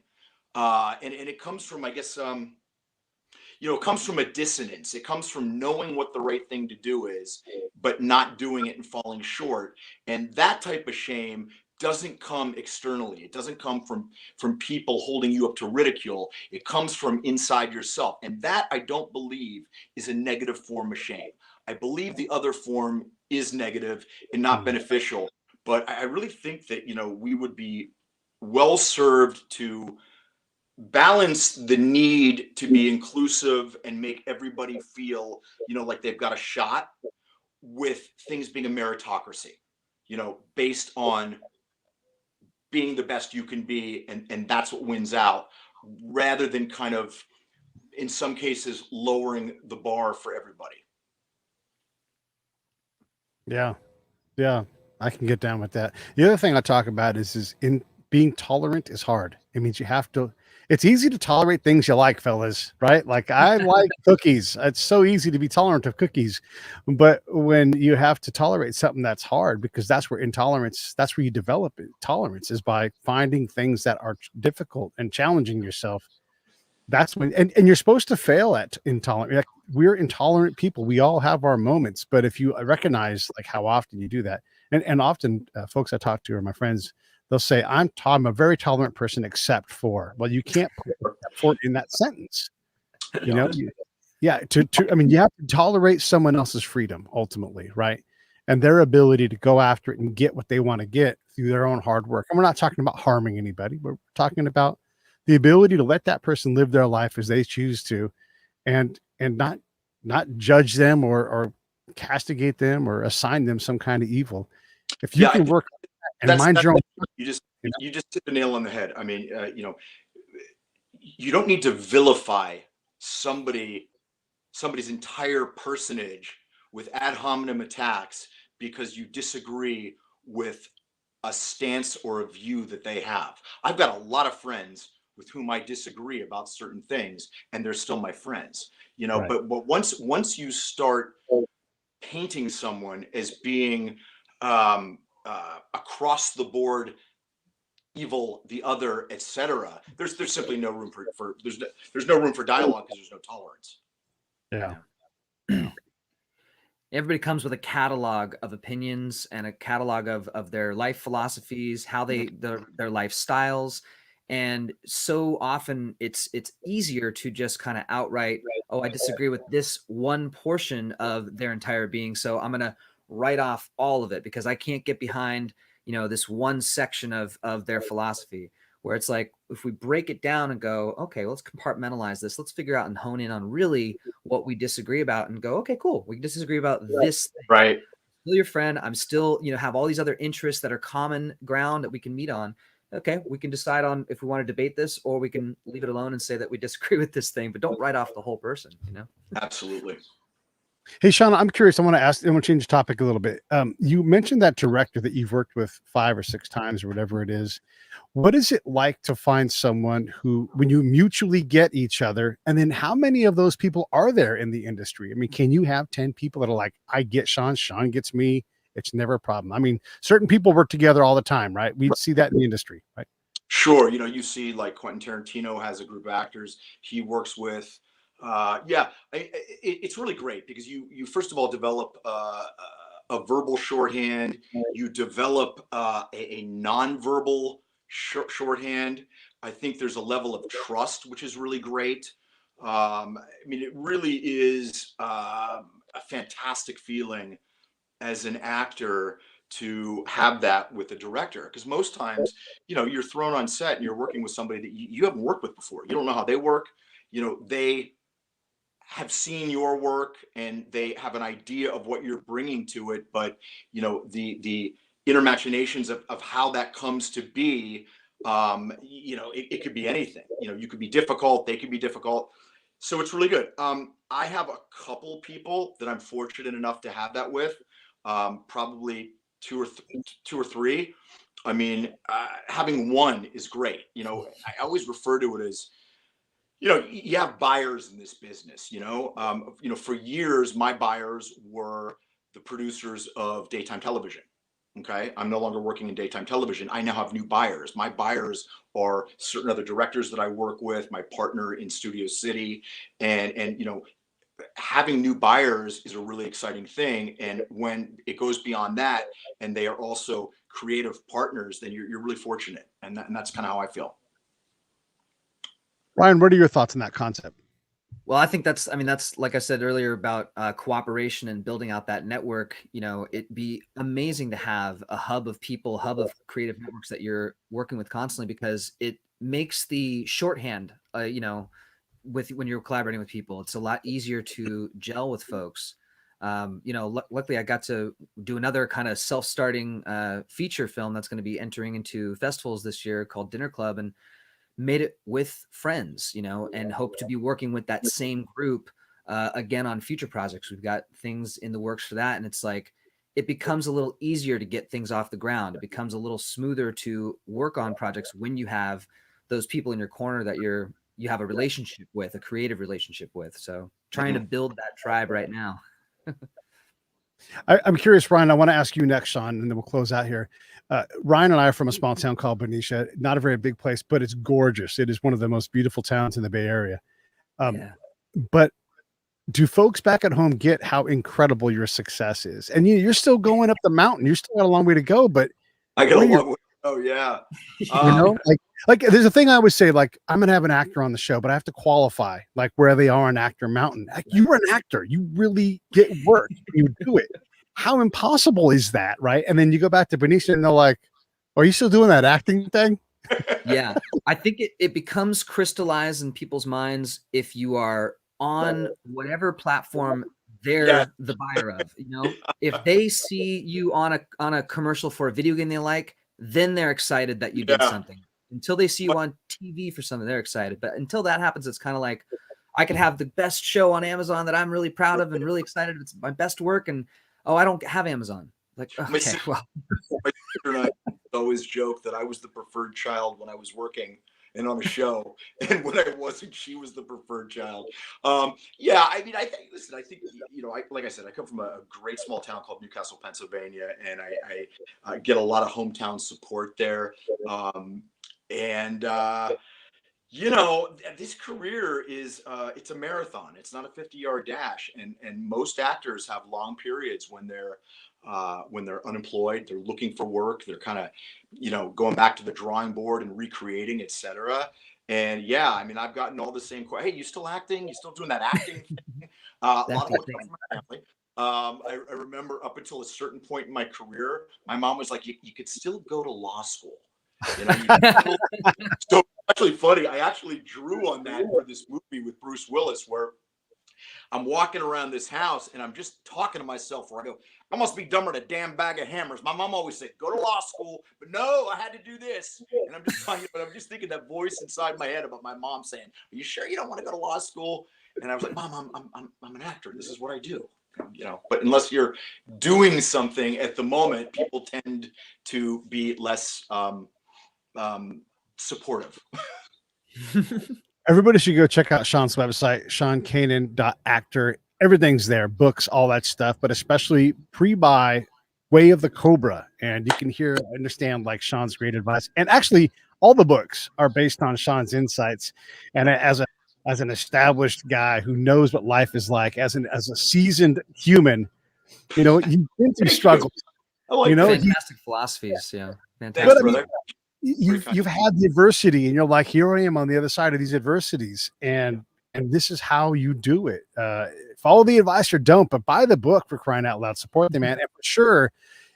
[SPEAKER 1] And it comes from, I guess, it comes from a dissonance. It comes from knowing what the right thing to do is, but not doing it and falling short. And that type of shame doesn't come externally. It doesn't come from people holding you up to ridicule. It comes from inside yourself. And that, I don't believe, is a negative form of shame. I believe the other form is negative and not beneficial. But I really think that, we would be well served to balance the need to be inclusive and make everybody feel, like they've got a shot, with things being a meritocracy, based on being the best you can be, and that's what wins out, rather than kind of, in some cases, lowering the bar for everybody.
[SPEAKER 2] Yeah, I can get down with that. The other thing I talk about is in being tolerant is hard. It means you have to. It's easy to tolerate things you like, fellas, right? Like I like cookies. It's so easy to be tolerant of cookies, but when you have to tolerate something that's hard, because that's where you develop it. Tolerance is by finding things that are difficult and challenging yourself. That's when, and you're supposed to fail at intolerant. Like, we're intolerant people. We all have our moments, but if you recognize like how often you do that, and often folks I talk to are my friends, they'll say, I'm a very tolerant person, except for, well, you can't put except for in that sentence. You have to tolerate someone else's freedom ultimately, right? And their ability to go after it and get what they want to get through their own hard work. And we're not talking about harming anybody. We're talking about the ability to let that person live their life as they choose to, and not judge them or castigate them or assign them some kind of evil. If you
[SPEAKER 1] Yeah, I
[SPEAKER 2] can
[SPEAKER 1] think
[SPEAKER 2] work and mind your own,
[SPEAKER 1] you just
[SPEAKER 2] you know?
[SPEAKER 1] you just hit the nail on the head. I mean, you don't need to vilify somebody's entire personage with ad hominem attacks because you disagree with a stance or a view that they have. I've got a lot of friends with whom I disagree about certain things, and they're still my friends.
[SPEAKER 2] Right.
[SPEAKER 1] But once you start painting someone as being across the board evil, the other, etc., there's simply no room for there's no room for dialogue because there's no tolerance.
[SPEAKER 2] Yeah.
[SPEAKER 3] Everybody comes with a catalog of opinions and a catalog of their life philosophies, how they their lifestyles. And so often it's easier to just kind of outright, oh, I disagree with this one portion of their entire being, so I'm gonna write off all of it because I can't get behind, this one section of their philosophy. Where it's like, if we break it down and go, okay, let's compartmentalize this. Let's figure out and hone in on really what we disagree about and go, okay, cool. We disagree about this thing.
[SPEAKER 1] Right.
[SPEAKER 3] I'm still your friend. I'm still, have all these other interests that are common ground that we can meet on. Okay, we can decide on if we want to debate this, or we can leave it alone and say that we disagree with this thing, but don't write off the whole person,
[SPEAKER 1] Absolutely.
[SPEAKER 2] Hey, Sean, I'm curious. I want to change the topic a little bit. You mentioned that director that you've worked with 5 or 6 times or whatever it is. What is it like to find someone who, when you mutually get each other, and then how many of those people are there in the industry? I mean, can you have 10 people that are like, I get Sean, Sean gets me. It's never a problem. I mean, certain people work together all the time, right? We see that in the industry, right?
[SPEAKER 1] Sure. You see like Quentin Tarantino has a group of actors he works with. It's really great because you first of all develop a verbal shorthand. You develop a nonverbal shorthand. I think there's a level of trust, which is really great. I mean, it really is a fantastic feeling as an actor to have that with a director, because most times you're thrown on set and you're working with somebody that you haven't worked with before. You don't know how they work. They have seen your work and they have an idea of what you're bringing to it, but the inner machinations of how that comes to be, it could be anything. You could be difficult, they could be difficult, so it's really good. I have a couple people that I'm fortunate enough to have that with, probably two or three. I mean, having one is great. I always refer to it as, you have buyers in this business. For years, my buyers were the producers of daytime television. Okay, I'm no longer working in daytime television. I now have new buyers. My buyers are certain other directors that I work with, my partner in Studio City, and having new buyers is a really exciting thing. And when it goes beyond that, and they are also creative partners, then you're really fortunate, and that's kind of how I feel.
[SPEAKER 2] Ryan, what are your thoughts on that concept?
[SPEAKER 3] Well, I think that's like I said earlier about cooperation and building out that network. It'd be amazing to have a hub of people, hub of creative networks that you're working with constantly, because it makes the shorthand, when you're collaborating with people, it's a lot easier to gel with folks. Luckily I got to do another kind of self-starting feature film that's going to be entering into festivals this year called Dinner Club, and made it with friends, and hope to be working with that same group again on future projects. We've got things in the works for that. And it's like, it becomes a little easier to get things off the ground. It becomes a little smoother to work on projects when you have those people in your corner that you have a relationship with, a creative relationship with. So trying to build that tribe right now.
[SPEAKER 2] I'm curious, Ryan, I want to ask you next, Sean, and then we'll close out here. Ryan and I are from a small town called Benicia, not a very big place, but it's gorgeous. It is one of the most beautiful towns in the Bay Area. But do folks back at home get how incredible your success is? And you're still going up the mountain. You're still got a long way to go, but
[SPEAKER 1] I got a long way. Oh yeah.
[SPEAKER 2] Like there's a thing I always say, like, I'm going to have an actor on the show, but I have to qualify like where they are on Actor Mountain. Like, you're an actor. You really get work. You do it. How impossible is that? Right. And then you go back to Benicia and they're like, are you still doing that acting thing?
[SPEAKER 3] Yeah, I think it becomes crystallized in people's minds if you are on whatever platform they're the buyer of. You know, if they see you on a commercial for a video game they like, then they're excited that you did
[SPEAKER 1] Yeah.
[SPEAKER 3] something. Until they see you on TV for something, they're excited. But until that happens, it's kind of like I could have the best show on Amazon that I'm really proud of and really excited. It's my best work, and I don't have Amazon. Like, okay, well,
[SPEAKER 1] my sister and I always joke that I was the preferred child when I was working and on a show, and when I wasn't, she was the preferred child. Yeah, I mean, listen, I think, you know, like I said, I come from a great small town called Newcastle, Pennsylvania, and I get a lot of hometown support there. And you know, this career is it's a marathon. It's not a 50-yard dash, and most actors have long periods when they're unemployed, they're looking for work, they're kind of, you know, going back to the drawing board and recreating, etc. And yeah, I mean, I've gotten all the same questions. Hey, you still acting? You still doing that acting thing? A lot of it comes from my family. I remember up until a certain point in my career, my mom was like, you could still go to law school. You know, so actually funny. I actually drew on that for this movie with Bruce Willis, where I'm walking around this house and I'm just talking to myself where I go, I must be dumber than a damn bag of hammers. My mom always said, go to law school, but no, I had to do this. And I'm just talking, but I'm just thinking that voice inside my head about my mom saying, are you sure you don't want to go to law school? And I was like, Mom, I'm an actor. This is what I do. You know, but unless you're doing something at the moment, people tend to be less supportive.
[SPEAKER 2] Everybody should go check out Sean's website, seankanan.actor. Everything's there, books, all that stuff, but especially pre-buy Way of the Cobra. And you can understand like Sean's great advice. And actually, all the books are based on Sean's insights. And as an established guy who knows what life is like, as a seasoned human, you know, you've been through struggles.
[SPEAKER 1] Like,
[SPEAKER 2] you know,
[SPEAKER 3] fantastic philosophies. Yeah,
[SPEAKER 1] thanks,
[SPEAKER 3] fantastic.
[SPEAKER 1] brother.
[SPEAKER 2] You've had the adversity, and you're like, here I am on the other side of these adversities, and this is how you do it. Follow the advice or don't, but buy the book, for crying out loud. Support the man, and for sure,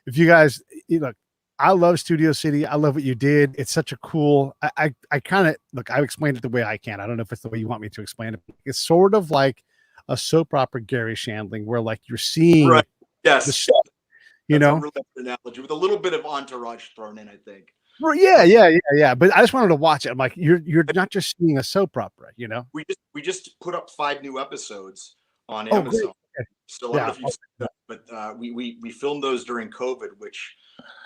[SPEAKER 2] if you guys, look, I love Studio City. I love what you did. It's such a cool. I kind of look. I've explained it the way I can. I don't know if it's the way you want me to explain it. It's sort of like a soap opera, Gary Shandling, where like you're seeing,
[SPEAKER 1] right? Yes,
[SPEAKER 2] the stuff, you
[SPEAKER 1] that's
[SPEAKER 2] know,
[SPEAKER 1] a really good analogy with a little bit of entourage thrown in, I think.
[SPEAKER 2] Yeah. But I just wanted to watch it. I'm like, you're not just seeing a soap opera, you know.
[SPEAKER 1] We just put up 5 new episodes on
[SPEAKER 2] Oh,
[SPEAKER 1] Amazon.
[SPEAKER 2] great.
[SPEAKER 1] So I don't know if you've seen that, but we filmed those during COVID, which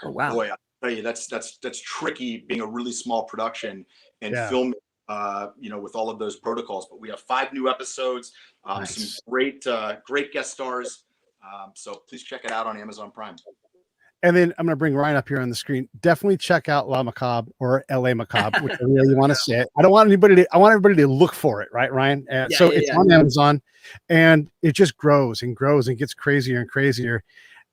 [SPEAKER 3] wow.
[SPEAKER 1] boy, I tell you, that's tricky being a really small production and filming, you know, with all of those protocols. But we have 5 new episodes, some great guest stars. So please check it out on Amazon Prime.
[SPEAKER 2] And then I'm going to bring Ryan up here on the screen. Definitely check out La Macabre or LA Macabre, whichever way you want to say it. I want everybody to look for it, right, Ryan? It's on Amazon, and it just grows and grows and gets crazier and crazier.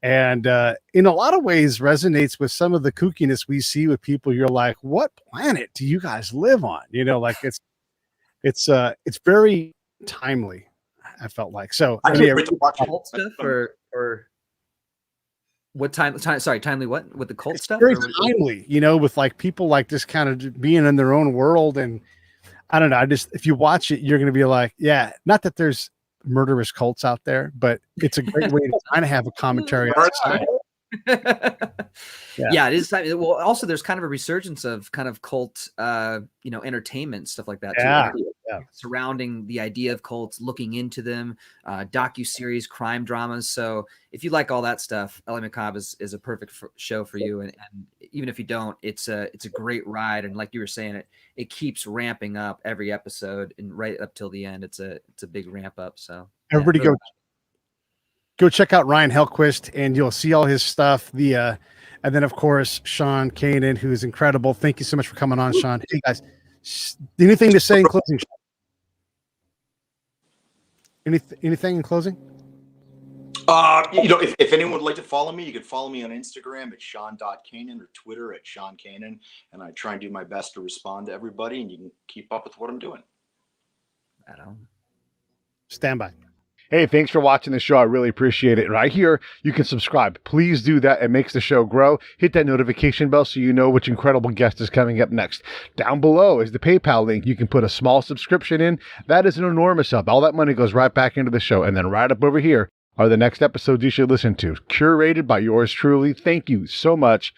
[SPEAKER 2] And in a lot of ways resonates with some of the kookiness we see with people. You're like, what planet do you guys live on? You know, like it's very timely. I felt like, so
[SPEAKER 1] I can't wait to watch
[SPEAKER 3] cult stuff or what time? Sorry, timely. What with the cult stuff?
[SPEAKER 2] Very timely, you know, with like people like just kind of being in their own world. And I don't know. If you watch it, you're going to be like, yeah, not that there's murderous cults out there, but it's a great way to kind of have a commentary.
[SPEAKER 3] Yeah, it is. Well, also there's kind of a resurgence of kind of cult, you know, entertainment, stuff like that too. Surrounding the idea of cults, looking into them, docu-series, crime dramas. So if you like all that stuff, LA Macabre is a perfect show for you. And even if you don't, it's a great ride. And like you were saying, it keeps ramping up every episode and right up till the end. It's a big ramp up. So
[SPEAKER 2] everybody go check out Ryan Hellquist, and you'll see all his stuff. And then of course Sean Kanan, who's incredible. Thank you so much for coming on, Sean. Hey guys, anything to say in closing? Anything in closing?
[SPEAKER 1] You know, if anyone would like to follow me, you can follow me on Instagram at sean.kanan or Twitter at seankanan, and I try and do my best to respond to everybody, and you can keep up with what I'm doing.
[SPEAKER 3] I don't.
[SPEAKER 2] Stand by.
[SPEAKER 4] Hey, thanks for watching the show. I really appreciate it. Right here, you can subscribe. Please do that. It makes the show grow. Hit that notification bell so you know which incredible guest is coming up next. Down below is the PayPal link. You can put a small subscription in. That is an enormous help. All that money goes right back into the show. And then right up over here are the next episodes you should listen to, curated by yours truly. Thank you so much